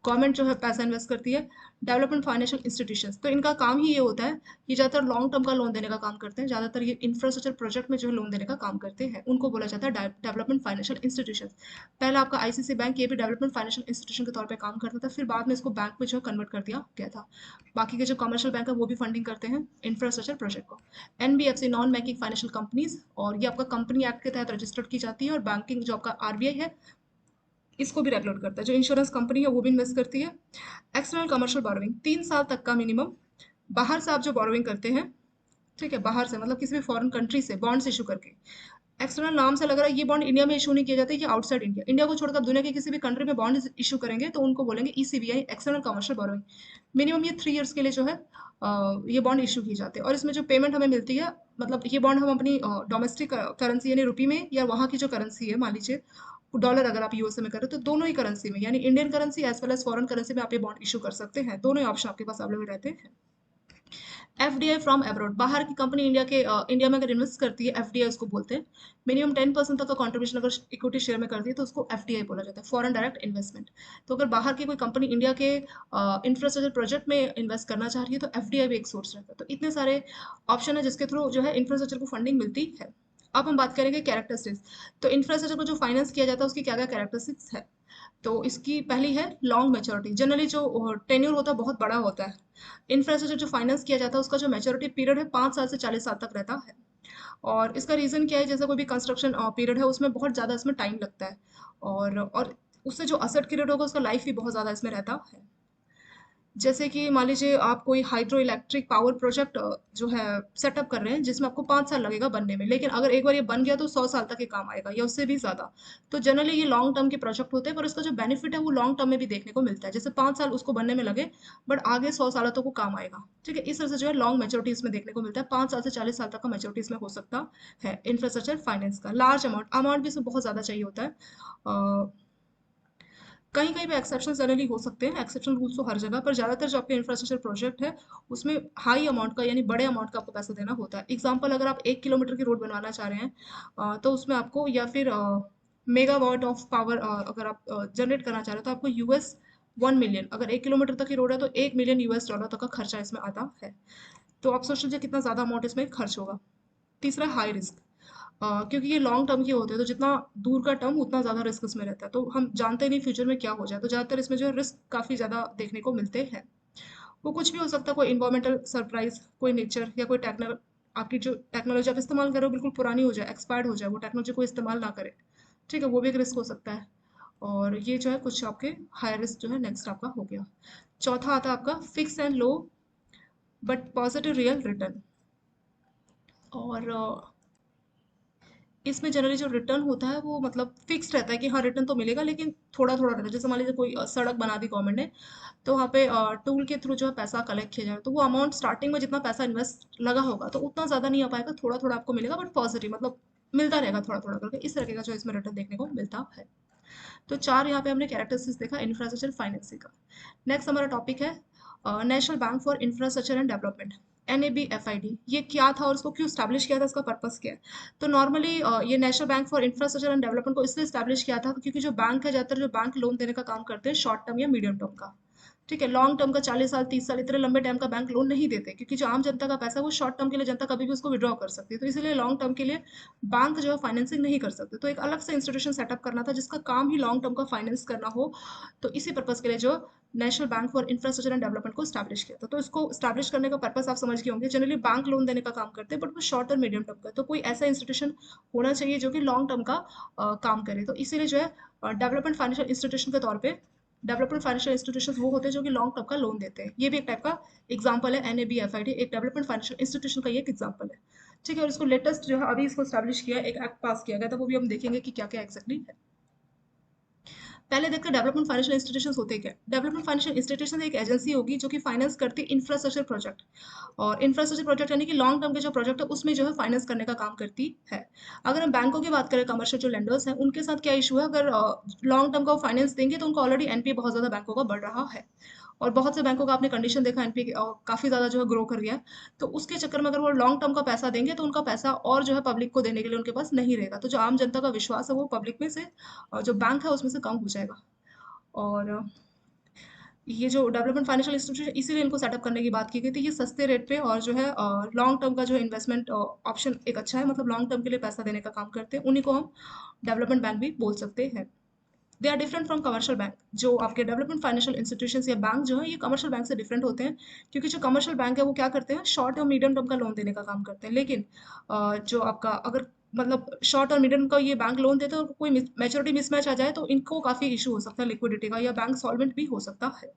गवर्नमेंट जो है पैसा इन्वेस्ट करती है, डेवलपमेंट फाइनेंशियल इंस्टीट्यूशंस, तो इनका काम ही ये होता है कि ज़्यादातर लॉन्ग टर्म का लोन देने का काम करते हैं, ज़्यादातर ये इंफ्रास्ट्रक्चर प्रोजेक्ट में जो है लोन देने का काम करते हैं, उनको बोला जाता है डेवलपमेंट फाइनेंशियल इंस्टीट्यूशंस। पहला आपका आईसीसी बैंक, ये भी डेवलपमेंट फाइनेंशियल इंस्टीट्यूशन के तौर पे काम करता था, फिर बाद में इसको बैंक में जो है कन्वर्ट कर दिया गया था। बाकी के जो कमर्शियल बैंक है वो भी फंडिंग करते हैं इंफ्रास्ट्रक्चर प्रोजेक्ट को। NBFC, non banking financial companies, और ये आपका कंपनी एक्ट के तहत रजिस्टर्ड की जाती है, और बैंकिंग जो आपका आरबीआई है इसको भी रेगुलेट करता है। जो इंश्योरेंस कंपनी है वो भी इन्वेस्ट करती है। एक्सटर्नल कमर्शियल बोरोविंग, 3 साल तक का मिनिमम, बाहर से आप जो बोरोविंग करते हैं, ठीक है, बाहर से मतलब किसी भी फॉरेन कंट्री से बॉन्ड्स इशू करके। एक्सटर्नल नाम से लग रहा है ये बॉन्ड इंडिया में इशू नहीं किए जाते, ये आउटसाइड इंडिया, इंडिया को छोड़कर दुनिया के किसी भी कंट्री में बॉन्ड इशू करेंगे तो उनको बोलेंगे ईसीबीआई, एक्सटर्नल कमर्शियल बोरोइंग। मिनिमम ये 3 ईयर्स के लिए जो है ये बॉन्ड इशू की जाते हैं, और इसमें जो पेमेंट हमें मिलती है, मतलब ये बॉन्ड हम अपनी डोमेस्टिक करेंसी यानी रुपी में, या वहाँ की जो करेंसी है, मान लीजिए डॉलर अगर आप यूएसए में कर रहे हो, तो दोनों ही करेंसी में यानी Indian currency as well as foreign currency में आप ये बॉन्ड इशू कर सकते हैं, दोनों ही ऑप्शन आपके पास अवेलेबल रहते हैं। एफडीआई फ्रॉम अब्रॉड, बाहर की कंपनी इंडिया में अगर इन्वेस्ट करती है, एफडीआई उसको बोलते हैं। मिनिमम 10% तक का कंट्रीब्यूशन अगर इक्विटी शेयर में करती है तो उसको एफडीआई बोला जाता है, फॉरेन डायरेक्ट इन्वेस्टमेंट। तो अगर बाहर की कोई कंपनी इंडिया के इंफ्रास्ट्रक्चर प्रोजेक्ट में इन्वेस्ट करना चाह रही है तो एफडीआई भी एक सोर्स रहता है। तो इतने सारे ऑप्शन है जिसके थ्रू जो है इंफ्रास्ट्रक्चर को फंडिंग मिलती है। अब हम बात करेंगे कैरेक्टरिस्टिक्स। तो इंफ्रास्ट्रक्चर को जो फाइनेंस किया जाता है उसकी क्या क्या कैरेक्टरिस्टिक्स है। तो इसकी पहली है लॉन्ग मैच्योरिटी, जनरली जो टेन्योर होता है बहुत बड़ा होता है। इंफ्रास्ट्रक्चर जो फाइनेंस किया जाता है उसका जो मैच्योरिटी पीरियड है 5 साल से 40 साल तक रहता है। और इसका रीजन क्या है, जैसे कोई भी कंस्ट्रक्शन पीरियड है उसमें बहुत ज़्यादा इसमें टाइम लगता है, और उससे जो असेट पीरियड होगा उसका लाइफ भी बहुत ज़्यादा इसमें रहता है। जैसे कि मान लीजिए आप कोई हाइड्रो इलेक्ट्रिक पावर प्रोजेक्ट जो है सेटअप कर रहे हैं जिसमें आपको 5 साल लगेगा बनने में, लेकिन अगर एक बार ये बन गया तो 100 साल तक ये काम आएगा या उससे भी ज्यादा। तो जनरली ये लॉन्ग टर्म के प्रोजेक्ट होते हैं, पर उसका जो बेनिफिट है वो लॉन्ग टर्म में भी देखने को मिलता है, जैसे 5 साल उसको बनने में लगे बट आगे 100 साल तक वो काम आएगा। ठीक है, इस तरह से जो है लॉन्ग मेच्योरिटी इसमें देखने को मिलता है, 5 साल से 40 साल तक का मेच्योरिटी इसमें हो सकता है इंफ्रास्ट्रक्चर फाइनेंस का। लार्ज अमाउंट भी इसमें बहुत ज्यादा चाहिए होता है। कहीं कहीं पे एक्सेप्शन जनरली हो सकते हैं, एक्सेप्शन रूल्स तो हर जगह पर, ज़्यादातर जो आपके इंफ्रास्ट्रक्चर प्रोजेक्ट है उसमें हाई अमाउंट का यानी बड़े अमाउंट का आपको पैसा देना होता है। एग्जांपल, अगर आप 1 किलोमीटर की रोड बनवाना चाह रहे हैं तो उसमें आपको, या फिर मेगावाट ऑफ पावर अगर आप जनरेट करना चाह रहे हो, तो आपको यूएस 1 मिलियन, अगर 1 किलोमीटर तक की रोड है तो 1 मिलियन यूएस डॉलर तक का खर्चा इसमें आता है। तो आप सोच लीजिए कितना ज़्यादा अमाउंट इसमें खर्च होगा। तीसरा, हाई रिस्क। क्योंकि ये लॉन्ग टर्म के होते हैं, तो जितना दूर का टर्म उतना ज़्यादा रिस्क इसमें रहता है, तो हम जानते नहीं फ्यूचर में क्या हो जाए, तो ज़्यादातर इसमें जो है रिस्क काफ़ी ज़्यादा देखने को मिलते हैं। वो कुछ भी हो सकता है, कोई इन्वायरमेंटल सरप्राइज, कोई नेचर, या कोई टेक्निकल, आपकी जो टेक्नोलॉजी आप इस्तेमाल कर रहे हो बिल्कुल पुरानी हो जाए, एक्सपायर्ड हो जाए, वो टेक्नोलॉजी को इस्तेमाल ना करे, ठीक है, वो भी एक रिस्क हो सकता है। और ये जो है कुछ आपके हाई रिस्क जो है नेक्स्ट आपका हो गया। चौथा आता है आपका fix and low but positive real return. और इसमें जनरली जो रिटर्न होता है वो मतलब फिक्स रहता है कि हाँ रिटर्न तो मिलेगा, लेकिन थोड़ा थोड़ा रहता है। जैसे मान लीजिए कोई सड़क बना दी गवर्नमेंट ने, तो वहाँ पे टूल के थ्रू जो है पैसा कलेक्ट किया जाए, तो वो अमाउंट स्टार्टिंग में जितना पैसा इन्वेस्ट लगा होगा तो उतना ज़्यादा नहीं आ पाएगा, थोड़ा थोड़ा आपको मिलेगा बट पॉजिटिव, मतलब मिलता रहेगा थोड़ा थोड़ा करके, इस तरीके का जो इसमें रिटर्न देखने को मिलता है। तो चार यहाँ पे हमने कैरेक्टरिस्टिक्स देखा इंफ्रास्ट्रक्चर फाइनेंसिंग का। नेक्स्ट हमारा टॉपिक है national bank for infrastructure and development, NABFID। ये क्या था और इसको क्यों स्टैब्लिश किया था, इसका पर्पस क्या है? तो नॉर्मली ये national bank for infrastructure and development को इसलिए स्टैब्लिश किया था क्योंकि जो बैंक है, ज़्यादातर जो बैंक लोन देने का काम करते हैं शॉर्ट टर्म या मीडियम टर्म का, ठीक है। लॉन्ग टर्म का 40 साल 30 साल इतने लंबे टाइम का बैंक लोन नहीं देते, क्योंकि जो आम जनता का पैसा है वो शॉर्ट टर्म के लिए जनता कभी भी उसको विड्रॉ कर सकती है, तो इसलिए लॉन्ग टर्म के लिए बैंक जो है फाइनेंसिंग नहीं कर सकते, तो एक अलग से इंस्टीट्यूशन सेटअप करना था जिसका काम ही लॉन्ग टर्म का फाइनेंस करना हो। तो इसी पर्पज के लिए जो national bank for infrastructure and development को स्टैब्लिश किया था। तो इसको स्टैब्लिश करने का पर्पस आप समझ गए होंगे, जनरली बैंक लोन देने का काम करते हैं बट वो शॉर्ट और मीडियम टर्म का, तो कोई ऐसा इंस्टीट्यूशन होना चाहिए जो कि लॉन्ग टर्म का काम करे। तो इसीलिए जो है डेवलपमेंट फाइनेंशियल इंस्टीट्यूशन के तौर पे, डेवलपमेंट फाइनेंशियल इंस्टीट्यूशन वो होते हैं जो कि लॉन्ग टर्म का लोन देते हैं। ये भी एक टाइप का एग्जाम्पल है, NABFID एक डेवलपमेंट फाइनेंशियल इंस्टीट्यूशन का ये एक एग्जाम्पल है, ठीक है। और इसको लेटेस्ट जो है अभी इसको स्टैब्लिश किया, एक एक्ट पास किया गया था, वो भी हम देखेंगे कि क्या क्या एक्जैक्टली है। पहले देखते हैं डेवलपमेंट फाइनेंशियल इंस्टीट्यूशंस होते क्या। डेवलपमेंट फाइनेंशियल इंस्टीट्यूशन एक एजेंसी होगी जो कि फाइनेंस करती है इंफ्रास्ट्रक्चर प्रोजेक्ट, और इंफ्रास्ट्रक्चर प्रोजेक्ट यानी कि लॉन्ग टर्म के जो प्रोजेक्ट है उसमें जो है फाइनेंस करने का काम करती है। अगर हम बैंकों की बात करें, कमर्शियल जो लेंडर्स हैं उनके साथ क्या इशू है, अगर लॉन्ग टर्म का फाइनेंस देंगे तो उनको ऑलरेडी NPA बहुत ज़्यादा बैंकों का बढ़ रहा है, और बहुत से बैंकों का आपने कंडीशन देखा, NPA काफ़ी ज़्यादा जो है ग्रो कर गया है। तो उसके चक्कर में अगर वो लॉन्ग टर्म का पैसा देंगे तो उनका पैसा और जो है पब्लिक को देने के लिए उनके पास नहीं रहेगा, तो जो आम जनता का विश्वास है वो पब्लिक में से जो बैंक है उसमें से कम हो जाएगा। और ये जो डेवलपमेंट फाइनेंशियल इंस्टीट्यूशन इसीलिए इनको सेटअप करने की बात की गई थी, ये सस्ते रेट पे और जो है लॉन्ग टर्म का जो इन्वेस्टमेंट ऑप्शन एक अच्छा है, मतलब लॉन्ग टर्म के लिए पैसा देने का काम करते हैं, उन्हीं को हम डेवलपमेंट बैंक भी बोल सकते हैं। They are different from commercial bank. जो आपके डेवलपमेंट फाइनेंशियल इंस्टीट्यूशंस या बैंक जो है ये कमर्शियल बैंक से डिफरेंट होते हैं, क्योंकि जो कमर्शियल बैंक है वो क्या करते हैं, शॉर्ट और मीडियम टर्म का लोन देने का काम करते हैं, लेकिन जो आपका अगर मतलब शॉर्ट और मीडियम का ये बैंक लोन देते हैं और कोई मैच्योरिटी मिसमैच आ जाए तो इनको काफ़ी इशू हो सकता है लिक्विडिटी का, या बैंक सॉल्वेंट भी हो सकता है।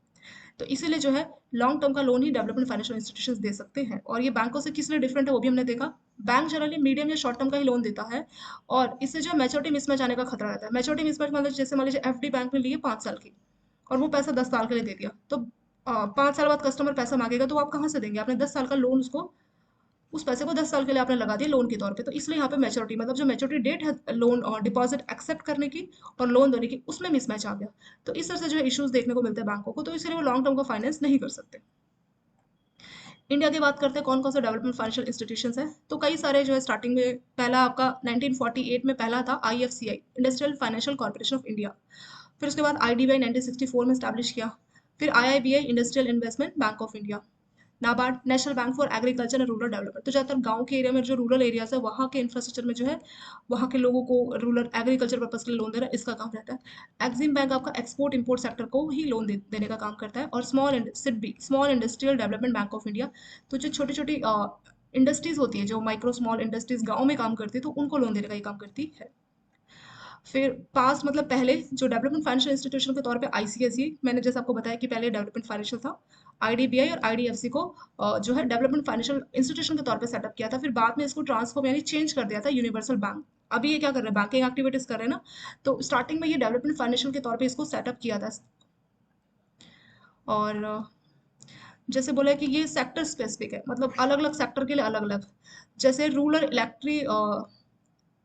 तो इसीलिए जो है लॉन्ग टर्म का लोन ही डेवलपमेंट फाइनेंशियल इंस्टीट्यूशंस दे सकते हैं, और ये बैंकों से किस लिए डिफरेंट है वो भी हमने देखा। बैंक जनरली मीडियम या शॉर्ट टर्म का ही लोन देता है, और इससे जो मैच्योरिटी मिसमैच आने का खतरा रहता है। मैच्योरिटी मिसमैच मतलब जैसे मान लीजिए FD बैंक ने लिए 5 साल की, और वो पैसा 10 साल के लिए दे दिया, तो 5 साल बाद कस्टमर पैसा मांगेगा तो आप कहाँ से देंगे, आपने 10 साल का लोन उसको, उस पैसे को 10 साल के लिए आपने लगा दिया लोन के तौर पे, तो इसलिए यहाँ पे मैच्योरिटी मतलब जो मैच्योरिटी डेट है लोन और डिपॉजिट एक्सेप्ट करने की और लोन देने की, उसमें मिसमैच आ गया। तो इस तरह से जो है इश्यूज देखने को मिलते हैं बैंकों को, तो इसलिए वो लॉन्ग टर्म का फाइनेंस नहीं कर सकते। इंडिया की बात करते हैं कौन कौन से डेवलपमेंट फाइनेंशियल इंस्टीट्यूशंस हैं, तो कई सारे जो है स्टार्टिंग में पहला आपका 1948 में पहला था IFCI, industrial financial corporation of India. फिर उसके बाद IDBI 1964 में स्टैब्लिश किया। फिर IIBI, industrial investment bank of India. NABARD, national bank for agriculture and rural development. तो ज़्यादातर गांव के एरिया में जो रूरल एरियाज है वहाँ के इंफ्रास्ट्रक्चर में जो है वहाँ के लोगों को रूरल एग्रीकल्चर पर्पज के लिए लोन देना, इसका काम रहता है। एक्सिम बैंक आपका एक्सपोर्ट इंपोर्ट सेक्टर को ही लोन देने का काम करता है। और SIDBI, small industrial development bank of India, तो जो छोटी छोटी इंडस्ट्रीज होती है, जो माइक्रो स्मॉल इंडस्ट्रीज गाँव में काम करती है, तो उनको लोन देने का ही काम करती है। फिर पास मतलब पहले जो डेवलपमेंट फाइनेंशियल इंस्टीट्यूशन के तौर पे ICSE, मैंने जैसे आपको बताया कि पहले डेवलपमेंट फाइनेंशियल था, IDBI और IDFC को जो है डेवलपमेंट फाइनेंशियल इंस्टीट्यूशन के तौर पे सेटअप किया था। फिर बाद में इसको ट्रांसफॉर्म यानी चेंज कर दिया था यूनिवर्सल बैंक। अभी ये क्या कर रहे हैं, बैंकिंग एक्टिविटीज कर रहे हैं ना, तो स्टार्टिंग में ये डेवलपमेंट फाइनेंशियल के तौर पे इसको सेटअप किया था। और जैसे बोला कि ये सेक्टर स्पेसिफिक है, मतलब अलग अलग सेक्टर के लिए अलग अलग, जैसे rural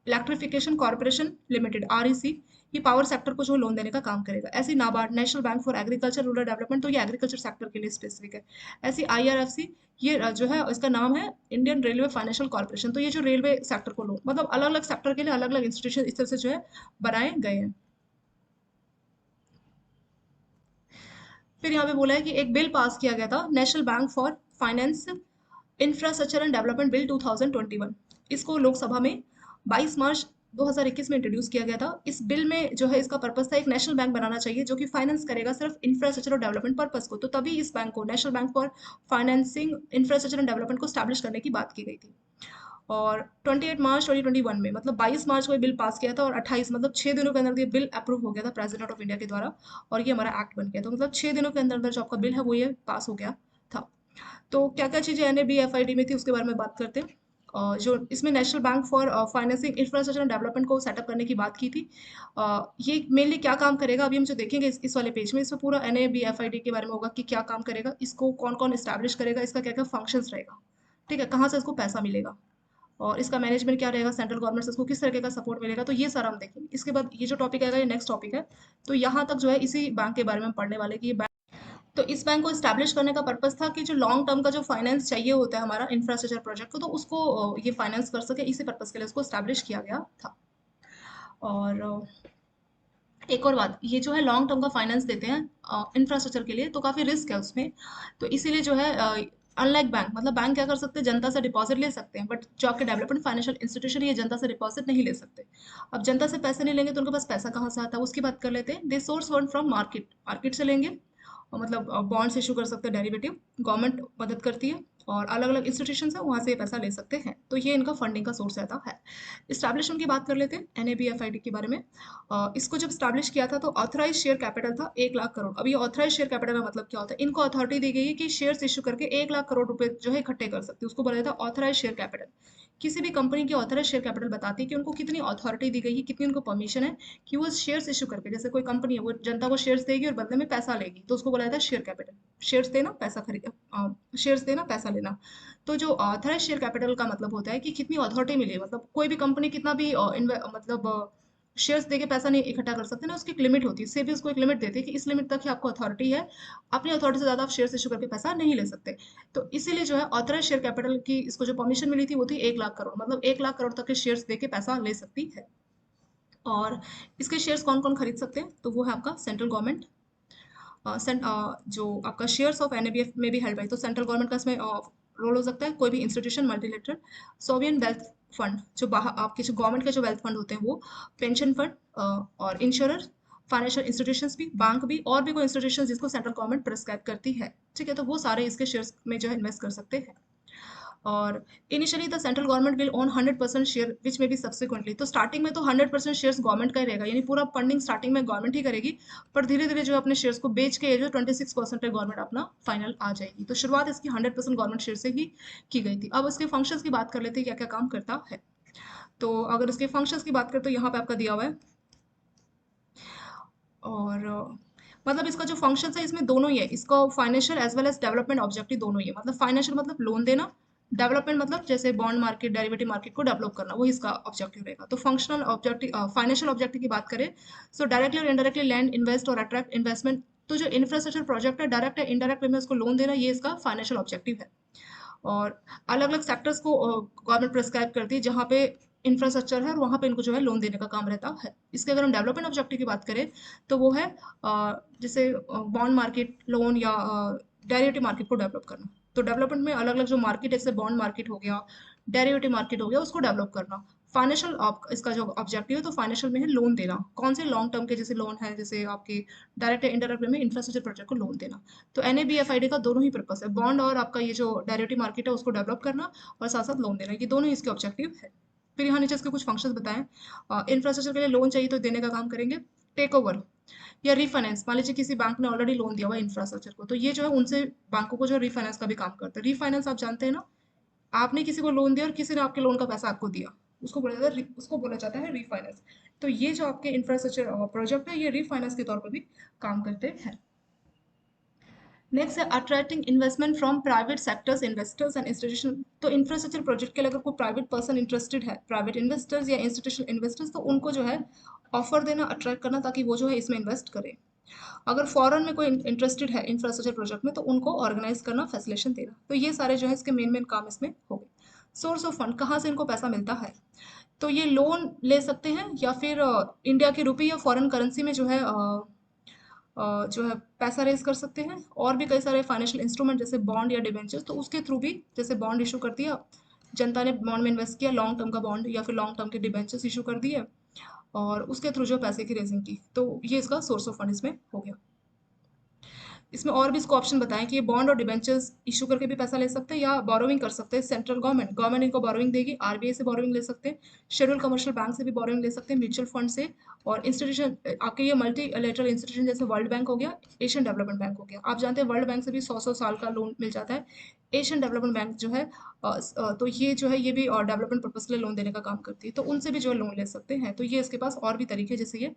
electrification corporation limited, REC, ये पावर सेक्टर को जो लोन देने का काम करेगा। ऐसी NABARD, national bank for agriculture rural development, तो ये एग्रीकल्चर सेक्टर के लिए स्पेसिफिक है। ऐसी आईआरएफसी, ये जो है इसका नाम है इंडियन रेलवे फाइनेंशियल कॉर्पोरेशन, तो ये जो रेलवे सेक्टर को लोन, मतलब अलग अलग सेक्टर के लिए अलग अलग इंस्टीट्यूशन इस तरह से जो है बनाए गए हैं। फिर यहाँ पे बोला है कि एक बिल पास किया गया था, national bank for finance infrastructure and development bill 2021। इसको लोकसभा में 22 मार्च 2021 में इंट्रोड्यूस किया गया था। इस बिल में जो है इसका पर्पस था एक नेशनल बैंक बनाना चाहिए जो कि फाइनेंस करेगा सिर्फ इंफ्रास्ट्रक्चर और डेवलपमेंट पर्पस को, तो तभी इस बैंक को national bank for financing infrastructure and development को स्टैब्लिश करने की बात की गई थी। और 28 मार्च 2021 में, मतलब 22 मार्च को ये बिल पास किया था और 28 मतलब 6 दिनों के अंदर ये बिल अप्रूव हो गया था प्रेसिडेंट ऑफ इंडिया के द्वारा, और ये हमारा एक्ट बन गया। तो मतलब 6 दिनों के अंदर अंदर जो आपका बिल है वो ये पास हो गया था। तो क्या क्या चीज़ें NABFID में थी उसके बारे में बात करते हैं। जो इसमें national bank for financing infrastructure and development को सेटअप करने की बात की थी। ये मेनली क्या काम करेगा अभी हम जो देखेंगे इस वाले पेज में, इसमें पूरा NABFID के बारे में होगा कि क्या काम करेगा, इसको कौन कौन इस्टेब्लिश करेगा, इसका क्या क्या फंक्शंस रहेगा, ठीक है, कहाँ से इसको पैसा मिलेगा, और इसका मैनेजमेंट क्या रहेगा, सेंट्रल गवर्नमेंट से इसको किस तरीके का सपोर्ट मिलेगा, तो ये सारा हम देखेंगे। इसके बाद ये जो टॉपिक आएगा ये नेक्स्ट टॉपिक है। तो यहाँ तक जो है इसी बैंक के बारे में हम पढ़ने वाले कि ये बैंक, तो इस बैंक को एस्टैब्लिश करने का पर्पस था कि जो लॉन्ग टर्म का जो फाइनेंस चाहिए होता है हमारा इंफ्रास्ट्रक्चर प्रोजेक्ट को, तो उसको ये फाइनेंस कर सके, इसी पर्पस के लिए उसको एस्टैब्लिश किया गया था। और एक और बात, ये जो है लॉन्ग टर्म का फाइनेंस देते हैं इंफ्रास्ट्रक्चर के लिए, तो काफ़ी रिस्क है उसमें, तो इसीलिए जो है अनलाइक बैंक, मतलब बैंक क्या कर सकते हैं, जनता से डिपॉजिट ले सकते हैं, बट जो आपके डेवलपमेंट फाइनेंशियल इंस्टीट्यूशन ये जनता से डिपॉजिट नहीं ले सकते। अब जनता से पैसे नहीं लेंगे तो उनके पास पैसा कहाँ से आता है, उसकी बात कर लेते हैं। They source fund from market, market से लेंगे, और मतलब बॉन्ड्स इशू कर सकते हैं, डेरिवेटिव, गवर्नमेंट मदद करती है, और अलग अलग इंस्टीट्यूशन है वहाँ से ये पैसा ले सकते हैं, तो ये इनका फंडिंग का सोर्स रहता है। इस्टेब्लिशमेंट की बात कर लेते हैं NABFID के बारे में। इसको जब स्टैब्लिश किया था तो ऑथराइज शेयर कैपिटल था 1 लाख करोड़। अब ये ऑथराइज शेयर कैपिटल का मतलब क्या होता है, इनको अथॉरिटी दी गई है कि शेयर्स इशू करके 1 लाख करोड़ रुपए जो है इकट्ठे कर सकते हैं, उसको बोला जाता है ऑथराइज शेयर कैपिटल। किसी भी कंपनी की ऑथराइज शेयर कैपिटल बताती है कि उनको कितनी अथॉरिटी दी गई है, कितनी उनको परमिशन है कि वो शेयर्स इशू करके, जैसे कोई कंपनी है वो जनता को शेयर्स देगी और बदले में पैसा लेगी, तो उसको बोला जाता है शेयर कैपिटल। शेयर्स देना, पैसा खरीद, शेयर्स देना, पैसा लेना। तो जो ऑथराइज शेयर कैपिटल का मतलब होता है कि कितनी अथॉरिटी मिली है, मतलब कोई भी कंपनी कितना भी मतलब शेयर्स देके पैसा नहीं इकट्ठा कर सकते ना, उसकी एक लिमिट होती है, सेबी उसको एक लिमिट देती है कि इस लिमिट तक ही आपको अथॉरिटी है, अपनी अथॉरिटी से ज़्यादा आप शेयर्स इशू करके पैसा नहीं ले सकते। तो इसीलिए जो है ऑथराइज शेयर कैपिटल की इसको जो परमिशन मिली थी वो थी 1 लाख करोड़, मतलब 1 लाख करोड़ तक के शेयर्स देके पैसा ले सकती है। और इसके शेयर्स कौन कौन खरीद सकते हैं, तो वो है आपका सेंट्रल गवर्नमेंट, जो आपका शेयर्स ऑफ NABF में भी हेल्ड बाई, तो सेंट्रल गवर्नमेंट का इसमें रोल हो सकता है, कोई भी इंस्टीट्यूशन, मल्टीलेटरल, सोवियन वेल्थ फंड, जो बाहर आपके जो गवर्नमेंट के जो वेल्थ फंड होते हैं वो, पेंशन फंड, और इंश्योरर, फाइनेंशियल इंस्टीट्यूशंस भी, बैंक भी, और भी कोई इंस्टीट्यूशन जिसको सेंट्रल गवर्नमेंट प्रिस्क्राइब करती है, ठीक है, तो वो सारे इसके शेयर्स में जो है इन्वेस्ट कर सकते हैं। और initially the central government will own 100% share which में बी सब्सिक्वेंटली, तो स्टार्टिंग में तो 100% शेयर्स गवर्नमेंट का ही रहेगा, यानी पूरा फंडिंग स्टार्टिंग में गवर्नमेंट ही करेगी, पर धीरे धीरे जो अपने शेयर्स को बेच के ये जो 26% है गवर्नमेंट अपना फाइनल आ जाएगी। तो शुरुआत इसकी 100% गवर्नमेंट शेयर से ही की गई थी। अब इसके फंक्शंस की बात कर लेते हैं, क्या क्या काम करता है। तो अगर इसके फंक्शंस की बात करें तो यहाँ पे आपका दिया हुआ है, और मतलब इसका जो फंक्शन है इसमें दोनों ही है, इसका financial as well as development objective दोनों ही है। मतलब फाइनेंशियल मतलब लोन देना, डेवलपमेंट मतलब जैसे बॉन्ड मार्केट, डेरिवेटिव मार्केट को डेवलप करना, वो इसका ऑब्जेक्टिव रहेगा। तो फंक्शनल ऑब्जेक्टिव, फाइनेंशियल ऑब्जेक्टिव की बात करें, सो डायरेक्टली और इनडायरेक्टली लैंड, इन्वेस्ट और अट्रैक्ट इन्वेस्टमेंट, तो जो इंफ्रास्ट्रक्चर प्रोजेक्ट है डायरेक्ट है इनडायरेक्ट वे में उसको लोन देना, ये इसका फाइनेंशियल ऑब्जेक्टिव है। और अलग अलग सेक्टर्स को गवर्नमेंट प्रिस्क्राइब करती है जहाँ पे इंफ्रास्ट्रक्चर है, और वहाँ पे इनको जो है लोन देने का काम रहता है। इसके अगर हम डेवलपमेंट ऑब्जेक्टिव की बात करें तो वो है जैसे बॉन्ड मार्केट, लोन, या डेरिवेटिव मार्केट को डेवलप करना। तो डेवलपमेंट में अलग अलग जो मार्केट है, जैसे बॉन्ड मार्केट हो गया, डेरिवेटिव मार्केट हो गया, उसको डेवलप करना। फाइनेंशियल इसका जो ऑब्जेक्टिव है तो फाइनेंशियल में है लोन देना, कौन से लॉन्ग टर्म के जैसे लोन है, जैसे आपके डायरेक्ट या इनडायरेक्ट वे में इंफ्रास्ट्रक्चर प्रोजेक्ट को लोन देना। तो NABFID का दोनों ही पर्पस है, बॉन्ड और आपका ये जो डेरिवेटिव मार्केट है उसको डेवलप करना, और साथ साथ लोन देना, ये दोनों ही इसके ऑब्जेक्टिव है। फिर यहाँ नीचे इसके कुछ फंक्शंस बताएं। इंफ्रास्ट्रक्चर के लिए लोन चाहिए तो देने का काम करेंगे। टेक ओवर या रीफाइनेंस, मान लीजिए किसी बैंक ने ऑलरेडी लोन दिया हुआ है इंफ्रास्ट्रक्चर को, तो ये जो है उनसे बैंकों को जो रीफाइनेंस का भी काम करता है। रीफाइनेंस आप जानते हैं ना, आपने किसी को लोन दिया और किसी ने आपके लोन का पैसा आपको दिया, उसको बोला जाता है रीफाइनेंस। तो ये जो आपके इंफ्रास्ट्रक्चर प्रोजेक्ट है ये रीफाइनेंस के तौर पर भी काम करते हैं। नेक्स्ट है attracting investment from private sectors investors and institution. तो इंफ्रास्ट्रक्चर प्रोजेक्ट के लिए अगर कोई प्राइवेट पर्सन इंटरेस्टेड है, प्राइवेट इन्वेस्टर्स या इंस्टीट्यूशनल इन्वेस्टर्स, तो उनको जो है ऑफर देना, अट्रैक्ट करना, ताकि वो जो है इसमें इन्वेस्ट करें। अगर फॉरेन में कोई इंटरेस्टेड है इंफ्रास्ट्रक्चर प्रोजेक्ट में, तो उनको ऑर्गेनाइज करना, फैसिलेशन देना। तो ये सारे जो है इसके मेन मेन काम इसमें हो गए। सोर्स ऑफ फंड, कहाँ से इनको पैसा मिलता है, तो ये लोन ले सकते हैं या फिर इंडिया के रुपये या फॉरेन करेंसी में जो है पैसा रेज कर सकते हैं। और भी कई सारे फाइनेंशियल इंस्ट्रूमेंट जैसे बॉन्ड या डिबेंचर्स, तो उसके थ्रू भी, जैसे बॉन्ड इशू कर दिया, जनता ने बॉन्ड में इन्वेस्ट किया, लॉन्ग टर्म का बॉन्ड या फिर लॉन्ग टर्म के डिबेंचर्स इशू कर दिए, और उसके थ्रू जो पैसे की रेजिंग की, तो ये इसका सोर्स ऑफ फंड इसमें हो गया। इसमें और भी इसको ऑप्शन बताएं कि ये बॉन्ड और डिबेंचर्स इशू करके भी पैसा ले सकते हैं या बोरोविंग कर सकते हैं। सेंट्रल गवर्नमेंट इनको बोरोविंग देगी, आरबीआई से बोरोविंग ले सकते हैं, शेड्यूल कमर्शियल बैंक से भी बोरोविंग ले सकते हैं, म्यूचुअल फंड से, और इंस्टीट्यूशन आपके ये मल्टीलेटरल इंस्टीट्यूशन जैसे वर्ल्ड बैंक हो गया, एशियन डेवलपमेंट बैंक हो गया। आप जानते हैं वर्ल्ड बैंक से भी 100 साल का लोन मिल जाता है। एशियन डेवलपमेंट बैंक जो है तो ये जो है ये भी डेवलपमेंट पर्पज के लिए लोन देने का काम करती है, तो उनसे भी जो है लोन ले सकते हैं। तो ये इसके पास और भी तरीके हैं जिससे ये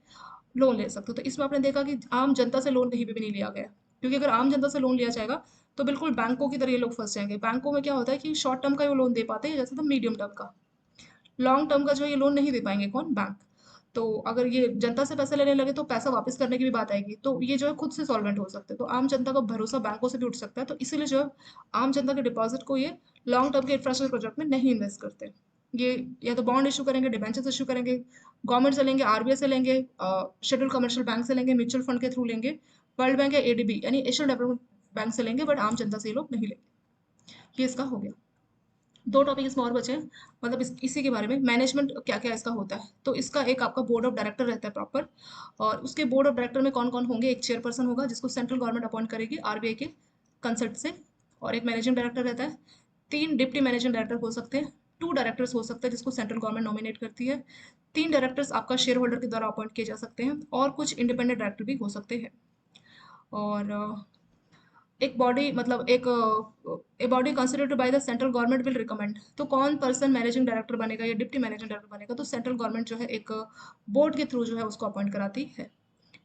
लोन ले सकते हो। तो इसमें आपने देखा कि आम जनता से लोन कहीं पे भी नहीं लिया गया, क्योंकि अगर आम जनता से लोन लिया जाएगा तो बिल्कुल बैंकों की तरह ये लोग फंस जाएंगे। बैंकों में क्या होता है कि शॉर्ट टर्म का वो लोन दे पाते हैं, जैसे तो मीडियम टर्म का, लॉन्ग टर्म का जो है ये लोन नहीं दे पाएंगे कौन, बैंक। तो अगर ये जनता से पैसे लेने लगे तो पैसा वापस करने की भी बात आएगी, तो ये जो है खुद से सॉल्वेंट हो सकते हैं। तो आम जनता का भरोसा बैंकों से भी उठ सकता है, तो इसीलिए जो है आम जनता के डिपॉजिट को ये लॉन्ग टर्म के इंफ्रास्ट्रक्चर प्रोजेक्ट में नहीं इन्वेस्ट करते। ये या तो बॉन्ड इशू करेंगे, डिबेंचर्स इशू करेंगे, गवर्नमेंट से लेंगे, आरबीआई से लेंगे, शेड्यूल कमर्शियल बैंक से लेंगे, म्यूचुअल फंड के थ्रू लेंगे, वर्ल्ड बैंक या एडीबी यानी एशियन डेवलपमेंट बैंक से लेंगे, बट आम जनता से ये लोग नहीं लेंगे। ये इसका हो गया। दो टॉपिक इसमें और बचे हैं, मतलब इसी के बारे में मैनेजमेंट क्या क्या इसका होता है। तो इसका एक आपका बोर्ड ऑफ डायरेक्टर रहता है प्रॉपर, और उसके बोर्ड ऑफ डायरेक्टर में कौन कौन होंगे, एक चेयरपर्सन होगा जिसको सेंट्रल गवर्नमेंट अपॉइंट करेगी आरबीआई के कंसल्ट से, और एक मैनेजिंग डायरेक्टर रहता है, तीन डिप्टी मैनेजिंग डायरेक्टर हो सकते हैं, टू डायरेक्टर्स हो सकते हैं जिसको सेंट्रल गवर्नमेंट नॉमिनेट करती है, तीन डायरेक्टर्स आपका शेयर होल्डर के द्वारा अपॉइंट किए जा सकते हैं, और कुछ इंडिपेंडेंट डायरेक्टर भी हो सकते हैं। और एक बॉडी, मतलब एक body considered by the central government will recommend. तो कौन पर्सन मैनेजिंग डायरेक्टर बनेगा या डिप्टी मैनेजिंग डायरेक्टर बनेगा, तो सेंट्रल गवर्नमेंट जो है एक बोर्ड के थ्रू जो है उसको अपॉइंट कराती है।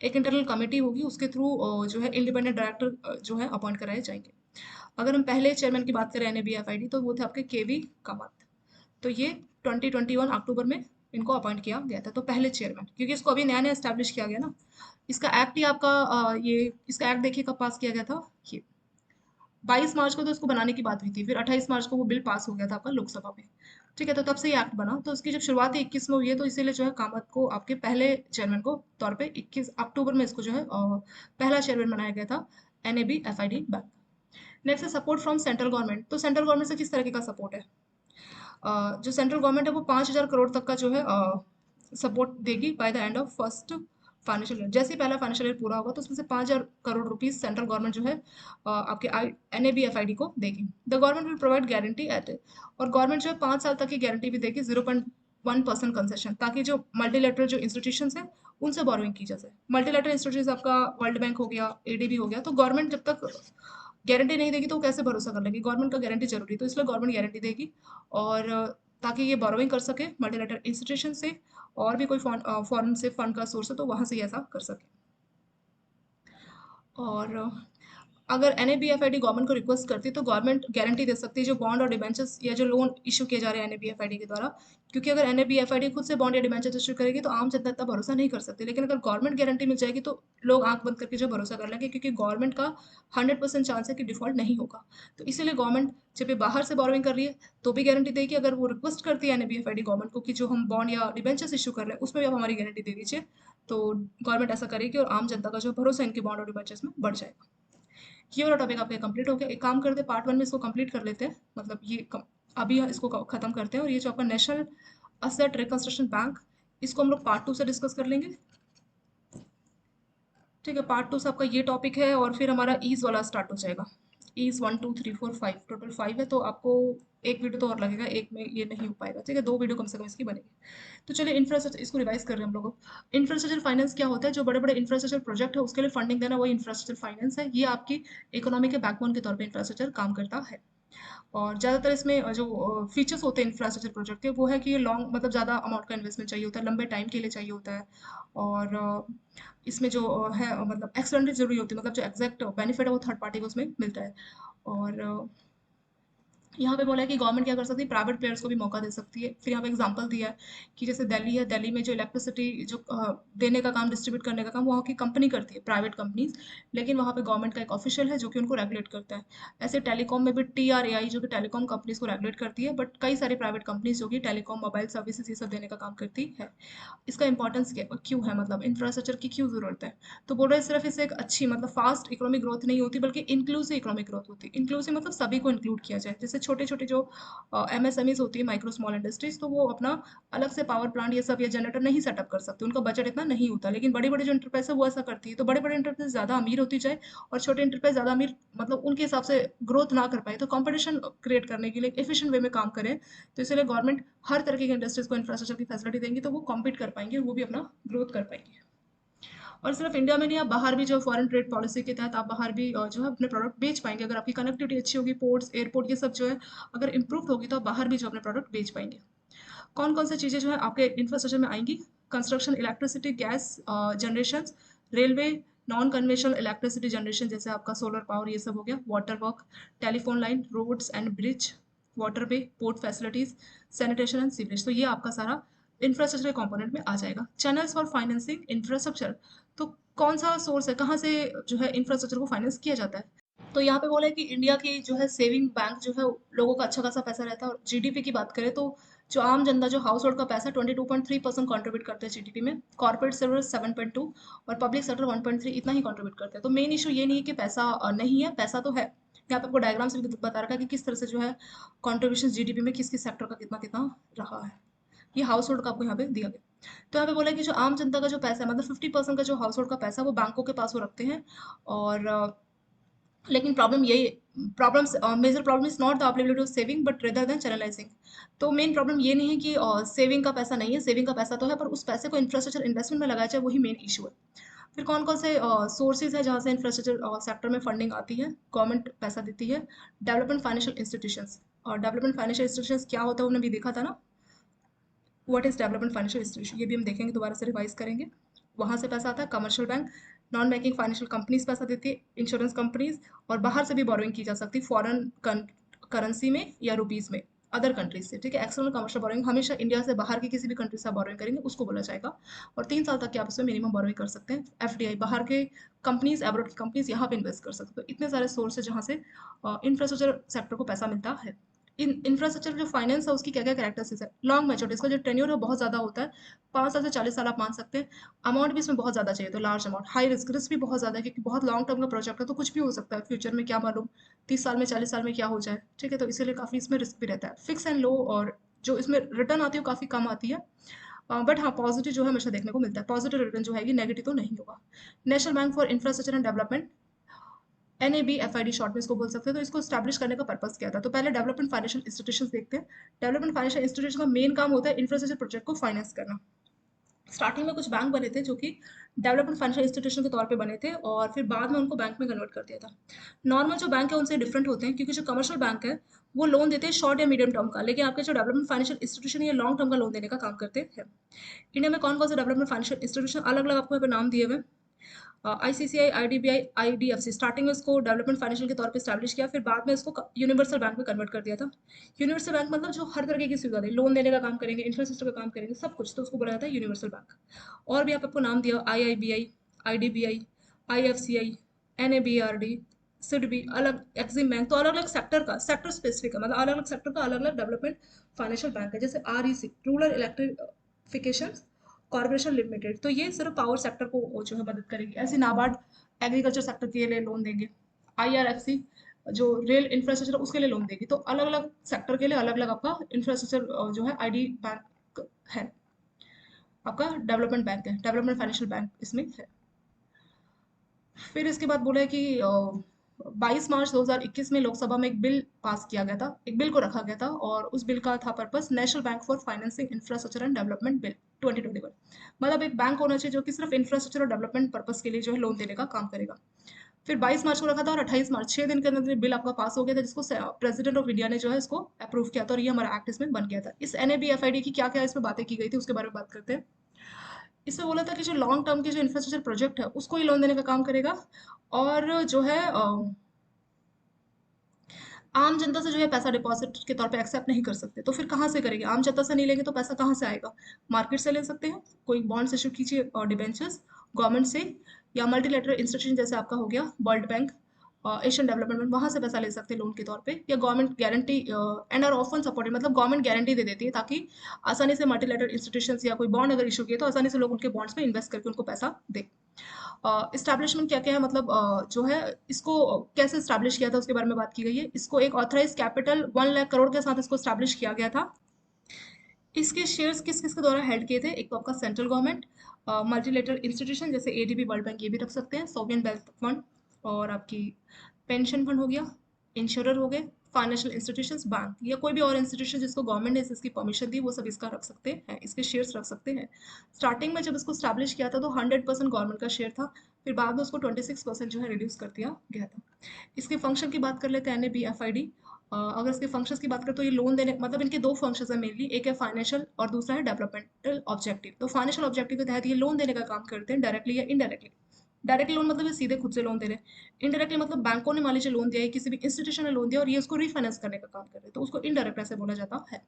एक इंटरनल कमेटी होगी, उसके थ्रू जो है इंडिपेंडेंट डायरेक्टर जो है अपॉइंट कराए जाएंगे। अगर हम पहले चेयरमैन की बात करें एनएबीएफआईडी, तो वो थे आपके केवी कामत। तो ये 2021 अक्टूबर में इनको अपॉइंट किया गया था, तो पहले चेयरमैन, क्योंकि इसको अभी नया नया एस्टैब्लिश किया गया ना। इसका एक्ट ही आपका ये इसका एक्ट देखिए कब पास किया गया था, ये 22 मार्च को तो इसको बनाने की बात हुई थी, फिर 28 मार्च को वो बिल पास हो गया था आपका लोकसभा में। ठीक है, तो तब से ये एक्ट बना। तो इसकी जब शुरुआत 21 में हुई है, तो इसीलिए जो है कामत को आपके पहले चेयरमैन को तौर पे 21 अक्टूबर में इसको जो है पहला चेयरमैन बनाया गया था एनएबी एफआईडी बैंक। नेक्स्ट है सपोर्ट फ्रॉम सेंट्रल गवर्नमेंट। तो सेंट्रल गवर्नमेंट से किस तरीके का सपोर्ट है, जो सेंट्रल गवर्नमेंट है वो 5,000 करोड़ तक का जो है सपोर्ट देगी by the end of first financial year. जैसे ही पहला फाइनेंशियल ईयर पूरा होगा, तो उसमें से 5,000 करोड़ रुपीज सेंट्रल गवर्नमेंट जो है आपके एनएबीएफआईडी को देगी। The government will provide guarantee at, और गवर्नमेंट जो है 5 साल तक की गारंटी भी देगी, 0.1% कंसेशन, ताकि जो मल्टीलेटरल जो इंस्टीट्यूशन है उनसे बोरोइंग की जा सके। मल्टीलेटरल इंस्टीट्यूशन आपका वर्ल्ड बैंक हो गया, एडीबी हो गया, तो गवर्नमेंट जब तक गारंटी नहीं देगी तो वो कैसे भरोसा कर लेगी, गवर्नमेंट का गारंटी जरूरी है, तो इसलिए गवर्नमेंट गारंटी देगी। और ताकि ये बोरोइंग कर सके मल्टीलेटरल इंस्टीट्यूशन से, और भी कोई फॉरेन से फंड का सोर्स है तो वहां से ये ऐसा कर सके। और अगर एनएबीएफआईडी गवर्नमेंट को रिक्वेस्ट करती है, तो गवर्नमेंट गारंटी दे सकती है जो बॉन्ड और डिबेंचर्स या जो लोन इशू किए जा रहे हैं एनएबीएफआईडी के द्वारा। क्योंकि अगर एनएबीएफआईडी खुद से बॉन्ड या डिबेंचर्स इशू करेगी तो आम जनता इतना भरोसा नहीं कर सकती, लेकिन अगर गवर्नमेंट गारंटी मिल जाएगी तो लोग आंख बंद करके जो भरोसा कर लेंगे, क्योंकि गवर्नमेंट का 100% चांस है कि डिफॉल्ट नहीं होगा। तो इसीलिए गवर्नमेंट जब ये बाहर से बोरोइंग कर रही है तो भी गारंटी देगी, अगर वो रिक्वेस्ट करती है एनएबीएफआईडी गवर्नमेंट को कि जो हम बॉन्ड या डिबेंचर्स इशू कर रहे हैं उसमें भी आप हमारी गारंटी दे दीजिए, तो गवर्नमेंट ऐसा करेगी और आम जनता का जो भरोसा इनके बॉन्ड और डिबेंचर्स में बढ़ जाएगा। ये वाला टॉपिक आपका कंप्लीट हो गया। एक काम करते हैं, पार्ट 1 में इसको कंप्लीट कर लेते हैं, मतलब अभी इसको खत्म करते हैं, और ये जो आपका नेशनल असेट रिकंस्ट्रक्शन बैंक, इसको हम लोग पार्ट 2 से डिस्कस कर लेंगे। ठीक है, पार्ट 2 से आपका ये टॉपिक है, और फिर हमारा ईज वाला स्टार्ट हो जाएगा। ईज 1 2 3 4 5 टोटल 5 है, तो आपको एक वीडियो तो और लगेगा, एक में ये नहीं हो पाएगा। ठीक है, 2 वीडियो कम से कम इसकी बनेगी। तो चलिए इंफ्रास्ट्रक्चर इसको रिवाइज कर रहे हैं हम लोग। इंफ्रास्ट्रक्चर फाइनेंस क्या होता है, जो बड़े बड़े इंफ्रास्ट्रक्चर प्रोजेक्ट है उसके लिए फंडिंग देना, वही इंफ्रास्ट्रक्चर फाइनेंस है। ये आपकी इकोनॉमी के बैकबोन के तौर पे इंफ्रास्ट्रक्चर काम करता है। और ज़्यादातर इसमें जो फीचर्स होते हैं इंफ्रास्ट्रक्चर प्रोजेक्ट के, वो है कि ये लॉन्ग मतलब ज़्यादा अमाउंट का इन्वेस्टमेंट चाहिए होता है, लंबे टाइम के लिए चाहिए होता है। और इसमें जो है मतलब एक्सटेंडेड ज़रूरी होती है, मतलब जो एग्जैक्ट बेनिफिट है वो थर्ड पार्टी को उसमें मिलता है। और यहाँ पे बोला है कि गवर्नमेंट क्या कर सकती है, प्राइवेट प्लेयर्स को भी मौका दे सकती है। फिर यहाँ पे एग्जांपल दिया है कि जैसे दिल्ली है, दिल्ली में जो इलेक्ट्रिसिटी जो देने का काम, डिस्ट्रीब्यूट करने का काम वहाँ की कंपनी करती है, प्राइवेट कंपनीज। लेकिन वहाँ पे गवर्नमेंट का एक ऑफिशियल है जो कि उनको रेगुलेट करता है। ऐसे टेलीकॉम में भी TRAI जो कि टेलीकॉम कंपनीज को रेगुलेट करती है, बट कई सारी प्राइवेट कंपनीज जो कि टेलीकॉम, मोबाइल सर्विसेज ये सब देने का काम करती है। इसका इंपॉर्टेंस क्यों है, मतलब इंफ्रास्ट्रक्चर की क्यों जरूरत है? तो बोल रहे हैं सिर्फ इससे एक अच्छी मतलब फास्ट इकोनॉमिक ग्रोथ नहीं होती, बल्कि इंक्लूसिव इकोनॉमिक ग्रोथ होती है। इंक्लूसिव मतलब सभी को इंक्लूड किया जाए। जैसे छोटे छोटे जो MSMEs होती है, माइक्रो स्मॉल इंडस्ट्रीज, तो वो अपना अलग से पावर प्लांट ये सब या जनरेटर नहीं सेटअप कर सकते, उनका बजट इतना नहीं होता। लेकिन बड़ी बड़ी जो इंटरप्राइज है वो ऐसा करती है, तो बड़े बड़े इंटरप्राइज ज़्यादा अमीर होती जाए और छोटे इंटरप्राइज ज़्यादा अमीर मतलब उनके हिसाब से ग्रोथ ना कर पाए, तो कंपटीशन क्रिएट करने के लिए एफिशिएंट वे में काम करें। तो इसलिए गवर्नमेंट हर तरह की इंडस्ट्रीज को इंफ्रास्ट्रक्चर की फैसिलिटी देंगी, तो वो कॉम्पीट कर पाएंगे और वो भी अपना ग्रोथ कर पाएंगे। और सिर्फ इंडिया में नहीं, आप बाहर भी जो फॉरेन ट्रेड पॉलिसी के तहत आप बाहर भी जो है अपने प्रोडक्ट बेच पाएंगे। अगर आपकी कनेक्टिविटी अच्छी होगी, पोर्ट्स, एयरपोर्ट ये सब जो है अगर इम्प्रूव होगी, तो आप बाहर भी जो अपने प्रोडक्ट बेच पाएंगे। कौन कौन सी चीज़ें जो है आपके इंफ्रास्ट्रक्चर में आएंगी? Construction, electricity, gas generation, railway, non conventional electricity generation जैसे आपका सोलर पावर ये सब हो गया, water work, telephone line, roads and bridge, water way, port facilities, sanitation and sewerage. तो ये आपका सारा इंफ्रास्ट्रक्चर कंपोनेंट में आ जाएगा। चैनल्स फॉर फाइनेंसिंग इंफ्रास्ट्रक्चर, तो कौन सा सोर्स है, कहाँ से जो है इंफ्रास्ट्रक्चर को फाइनेंस किया जाता है? तो यहाँ पे बोला है कि इंडिया की जो है सेविंग बैंक जो है लोगों का अच्छा खासा पैसा रहता है। और जीडीपी की बात करें तो जो आम जनता जो हाउस होल्ड का पैसा 22.3% कॉन्ट्रीब्यूट करते हैं जीडीपी में, कॉर्पोरेट सेक्टर 7.2 और पब्लिक सेक्टर 1.3 इतना ही कॉन्ट्रीब्यूट करते हैं। तो मेन इशू ये नहीं है कि पैसा नहीं है, पैसा तो है। यहाँ पे आपको डायग्राम से भी बता रखा है कि किस तरह से जो है कॉन्ट्रीब्यूशन जीडीपी में किस किस सेक्टर का कितना कितना रहा है। ये हाउस होल्ड का आपको यहाँ पे दिया गया। तो यहाँ पे बोला है कि जो आम जनता का जो पैसा है, मतलब 50% का जो हाउस होल्ड का पैसा है वो बैंकों के पास वो रखते हैं। और लेकिन प्रॉब्लम यही, problems major problem is not the availability of saving but rather than channelising. तो मेन प्रॉब्लम ये नहीं है कि सेविंग का पैसा नहीं है, सेविंग का पैसा तो है, पर उस पैसे को इंफ्रास्ट्रक्चर इन्वेस्टमेंट में लगाया जाए, वही मेन इशू है। फिर कौन कौन से सोर्सेज है जहाँ से इंफ्रास्ट्रक्चर सेक्टर में फंडिंग आती है, गवर्नमेंट पैसा देती है? Development financial institutions. और डेवलपमेंट फाइनेंशियल इंस्टीट्यूशंस क्या होता है उन्हें भी देखा था ना, what is development financial institution, ये भी हम देखेंगे, दोबारा से रिवाइज करेंगे। वहां से पैसा आता है commercial bank, non banking financial companies पैसा देती है, इंश्योरेंस कंपनीज, और बाहर से भी बोरोइंग की जा सकती है, फॉरेन करेंसी में या रुपीज में, अदर कंट्रीज से। ठीक है, एक्सटर्नल कमर्शियल बोरोइंग हमेशा इंडिया से बाहर की किसी भी कंट्री से बोरोइंग करेंगे उसको बोला जाएगा। और 3 साल तक की आप उसमें मिनिमम बोरोइंग कर सकते हैं। FDI, बाहर के कंपनीज, अब्रॉड की कंपनीज यहाँ पे इन्वेस्ट कर सकते हैं। तो इतने सारे सोर्स है जहाँ से इंफ्रास्ट्रक्चर सेक्टर को पैसा मिलता है। इन इंफ्रास्ट्रक्चर जो फाइनेंस है उसकी क्या क्या कैरेक्टरिस्टिक्स है? लॉन्ग मैच्योरिटी, इसका जो टेन्योर है बहुत ज़्यादा होता है, 5 साल से 40 साल आप मान सकते हैं। अमाउंट भी इसमें बहुत ज़्यादा चाहिए, तो large amount. High risk, risk भी बहुत ज़्यादा है क्योंकि बहुत लॉन्ग टर्म का प्रोजेक्ट है, तो कुछ भी हो सकता है फ्यूचर में, क्या मालूम 30 साल में 40 साल में क्या हो जाए। ठीक है, तो इसीलिए काफ़ी इसमें रिस्क भी रहता है। फिक्स एंड लो, और जो इसमें रिटर्न आती है वो काफ़ी कम आती है। बट हाँ, पॉजिटिव जो है हमेशा देखने को मिलता है, पॉजिटिव रिटर्न जो है, नेगेटिव तो नहीं होगा। National bank for infrastructure and development, NABFID short में इसको बोल सकते हैं। तो इसको स्टैब्लिश करने का पर्पस क्या था? तो पहले डेवलपमेंट फाइनेंशियल इंस्टीट्यूशंस देखते हैं। डेवलपमेंट फाइनेंशियल इंस्टीट्यूशन का मेन काम होता है इंफ्रास्ट्रक्चर प्रोजेक्ट को फाइनेंस करना। स्टार्टिंग में कुछ बैंक बने थे जो कि डेवलपमेंट फाइनेंशियल इंस्टीट्यूशन के तौर पे बने थे, और फिर बाद में उनको बैंक में कन्वर्ट कर दिया था। नॉर्मल जो बैंक है उनसे डिफरेंट होते हैं, क्योंकि जो कमर्शियल बैंक है वो लोन देते हैं शॉर्ट या मीडियम टर्म का, लेकिन आपके जो डेवलपमेंट फाइनेंशियल इंस्टीट्यूशन है ये लॉन्ग टर्म का लोन देने का काम करते हैं। इंडिया में कौन कौन से डेवलपमेंट फाइनेंशियल इंस्टीट्यूशन अलग अलग आपको यहाँ पे नाम दिए हुए? ICCI, IDBI, IDFC, स्टार्टिंग में इसको डेवलपमेंट फाइनेंशियल के तौर पे स्टैब्लिश किया, फिर बाद में इसको यूनिवर्सल बैंक में कन्वर्ट कर दिया था। यूनिवर्सल बैंक मतलब जो हर तरह की सुविधा दे, लोन देने का काम करेंगे, इंफ्रास्ट्रक्चर का काम करेंगे, सब कुछ, तो उसको बोला जाता है यूनिवर्सल बैंक। और भी आपको नाम दिया, IIBI, IDBI, IFCI, NABRD, SIDBI, अलग एक्सिम बैंक, तो अलग अलग सेक्टर का, सेक्टर स्पेसिफिक है, मतलब अलग अलग सेक्टर का अलग अलग डेवलपमेंट फाइनेंशियल बैंक है। जैसे REC, rural electrification corporation limited, तो ये सिर्फ पावर सेक्टर को जो है मदद करेगी। ऐसे नाबार्ड एग्रीकल्चर सेक्टर के लिए लोन देंगे। IRFC जो रेल इंफ्रास्ट्रक्चर उसके लिए लोन देगी। तो अलग अलग सेक्टर के लिए अलग अलग आपका इंफ्रास्ट्रक्चर जो है ID बैंक है, आपका डेवलपमेंट बैंक है, डेवलपमेंट फाइनेंशियल बैंक इसमें है। फिर इसके बाद बोला है कि 22 मार्च 2021 में लोकसभा में एक बिल पास किया गया था, एक बिल को रखा गया था, और उस बिल का था purpose national bank for financing infrastructure and development bill 2021। मतलब एक बैंक होना चाहिए जो कि सिर्फ इंफ्रास्ट्रक्चर और डेवलपमेंट पर्पस के लिए जो है लोन देने का काम करेगा। फिर 22 मार्च को रखा था और 28 मार्च 6 दिन के अंदर बिल आपका पास हो गया था, जिसको प्रेसिडेंट ऑफ इंडिया ने जो है इसको अप्रूव किया था और ये हमारा एक्ट इसमें बन गया था। इस NABFID की क्या क्या इसमें बातें की गई थी उसके बारे में बात करते हैं। इसमें बोला था कि जो लॉन्ग टर्म के जो इंफ्रास्ट्रक्चर प्रोजेक्ट है उसको ही लोन देने का काम करेगा, और जो है आम जनता से जो है पैसा डिपॉजिट के तौर पे एक्सेप्ट नहीं कर सकते। तो फिर कहाँ से करेंगे? आम जनता से नहीं लेंगे तो पैसा कहाँ से आएगा? मार्केट से ले सकते हैं, कोई बॉन्ड्स इशू कीजिए और डिबेंचर्स गवर्नमेंट से, या मल्टीलेटरल इंस्टीट्यूशन जैसे आपका हो गया world bank, Asian development bank, वहाँ से पैसा ले सकते हैं लोन के तौर पे, या government guarantee and are often supported, मतलब गवर्नमेंट गारंटी दे देती है ताकि आसानी से मल्टीलेटरल इंस्टीट्यूशंस या कोई बॉन्ड अगर इशू किए तो आसानी से लोग उनके बॉन्ड्स में इन्वेस्ट करके उनको पैसा दे। इस्टेब्लिशमेंट क्या क्या है, मतलब जो है इसको कैसे इस्टेब्लिश किया था उसके बारे में बात की गई है। इसको एक ऑथराइज कैपिटल 1 लाख करोड़ के साथ इसको इस्टेब्लिश किया गया था। इसके शेयर्स किस किस के द्वारा हेल्ड किए थे? एक तो आपका सेंट्रल गवर्नमेंट, मल्टीलेटरल इंस्टीट्यूशन जैसे ADB वर्ल्ड बैंक, ये भी रख सकते हैं, सोवियन वेल्थ फंड, और आपकी पेंशन फंड हो गया, इंश्योरर हो गए, फाइनेंशियल इंस्टीट्यूशंस, बैंक, या कोई भी और इंस्टीट्यूशन जिसको गवर्नमेंट ने इसकी परमिशन दी वो सब इसका रख सकते हैं, इसके शेयर्स रख सकते हैं। स्टार्टिंग में जब इसको स्टैब्लिश किया था तो 100% गवर्नमेंट का शेयर था, फिर बाद में उसको 26% जो है रिड्यूस कर दिया गया था। इसके फंक्शन की बात कर लेते हैं NABFID। अगर इसके फंक्शंस की बात करें तो ये लोन देने, मतलब इनके दो फंक्शंस हैं मेनली, एक है फाइनेंशियल और दूसरा है डेवलपमेंटल ऑब्जेक्टिव। तो फाइनेंशियल ऑब्जेक्टिव के तहत ये लोन देने का काम करते हैं, डायरेक्टली या इनडायरेक्टली। डायरेक्ट लोन मतलब ये सीधे खुद से लोन दे रहे हैं, इनडायरेक्टली मतलब बैंकों ने मान लीजिए लोन दिया है, किसी भी इंस्टीट्यूशन ने लोन दिया और ये उसको रीफाइनेंस करने का काम कर रहे हैं, तो उसको इनडायरेक्ट ऐसे बोला जाता है।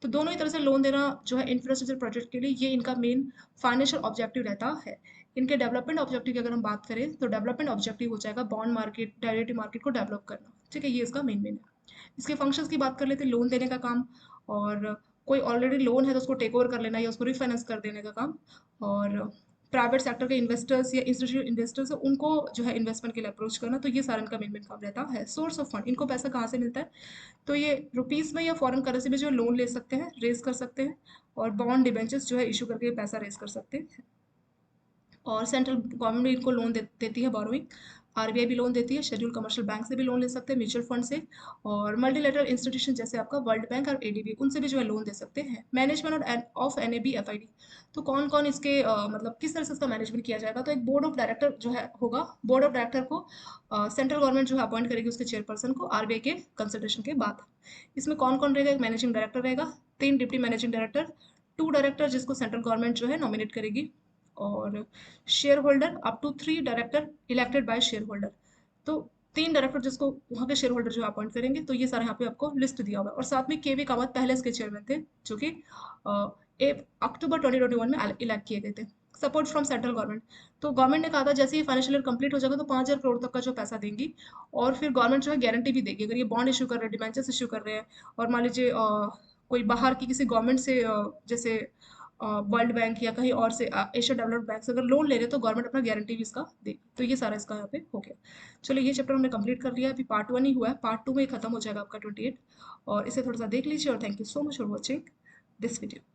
तो दोनों ही तरह से लोन देना जो है इंफ्रास्ट्रक्चर प्रोजेक्ट के लिए, ये इनका मेन फाइनेंशियल ऑब्जेक्टिव रहता है। इनके डेवलपमेंट ऑब्जेक्टिव की अगर हम बात करें तो डेवलपमेंट ऑब्जेक्टिव हो जाएगा बॉन्ड मार्केट, डेरिवेटिव मार्केट को डेवलप करना, ठीक है, ये इसका मेन है। इसके फंक्शंस की बात कर लेते हैं, लोन देने का काम, और कोई ऑलरेडी लोन है तो उसको टेक ओवर कर लेना या उसको रिफाइनेंस कर देने का काम, और प्राइवेट सेक्टर के इन्वेस्टर्स या इंस्टीट्यूशनल इन्वेस्टर्स है उनको जो है इन्वेस्टमेंट के लिए अप्रोच करना, तो ये सारा इनका मेन काम रहता है। सोर्स ऑफ फंड, इनको पैसा कहाँ से मिलता है? तो ये रुपीज़ में या फॉरेन करेंसी में जो लोन ले सकते हैं, रेज कर सकते हैं, और बॉन्ड डिबेंचर्स जो है इशू करके पैसा रेज कर सकते हैं। और सेंट्रल गवर्नमेंट भी इनको लोन देती है, बोरोइंग। RBI भी लोन देती है, शेड्यूल कमर्शियल बैंक से भी लोन ले सकते हैं, म्यूचुअल फंड से, और मल्टीलेटरल इंस्टीट्यूशन जैसे आपका वर्ल्ड बैंक और ADB, उनसे भी जो है लोन दे सकते हैं। मैनेजमेंट और ऑफ NABFID, तो कौन कौन इसके मतलब किस तरह से इसका मैनेजमेंट किया जाएगा? तो एक बोर्ड ऑफ डायरेक्टर जो है होगा, बोर्ड ऑफ डायरेक्टर को सेंट्रल गवर्नमेंट जो है अपॉइंट करेगी उसके चेयरपर्सन को, RBI के कंसल्टेशन के बाद। इसमें कौन कौन रहेगा? एक मैनेजिंग डायरेक्टर रहेगा, 3 डिप्टी मैनेजिंग डायरेक्टर, 2 डायरेक्टर जिसको सेंट्रल गवर्नमेंट जो है नॉमिनेट करेगी, और shareholder up to 3 director elected by shareholder. तो 3 डायरेक्टर जिसको वहाँ के शेयर होल्डर जो अपॉइंट करेंगे, तो ये सारा यहाँ पे आपको लिस्ट दिया हुआ है। और साथ में KV कामत पहले इसके चेयरमैन थे, जो कि अक्टूबर 2021 में इलेक्ट किए गए थे। सपोर्ट फ्रॉम सेंट्रल गवर्नमेंट, तो गवर्नमेंट ने कहा था जैसे ही फाइनेंशियल ईयर कंप्लीट हो जाएगा तो 5,000 करोड़ तक का जो पैसा देंगी, और फिर गवर्नमेंट जो है गारंटी भी देगी, अगर ये बॉन्ड इशू कर रहे हैं, डिबेंचर्स इशू कर रहे हैं, और मान लीजिए कोई बाहर की किसी गवर्नमेंट से जैसे वर्ल्ड बैंक या कहीं और से एशिया डेवलप्ड बैंक से अगर लोन ले रहे हैं तो गवर्नमेंट अपना गारंटी भी इसका दे। तो ये सारा इसका यहाँ पे हो गया। चलो ये चैप्टर हमने कंप्लीट कर लिया, अभी पार्ट 1 ही हुआ है, पार्ट 2 में खत्म हो जाएगा आपका 28, और इसे थोड़ा सा देख लीजिए, और thank you so much for watching this video.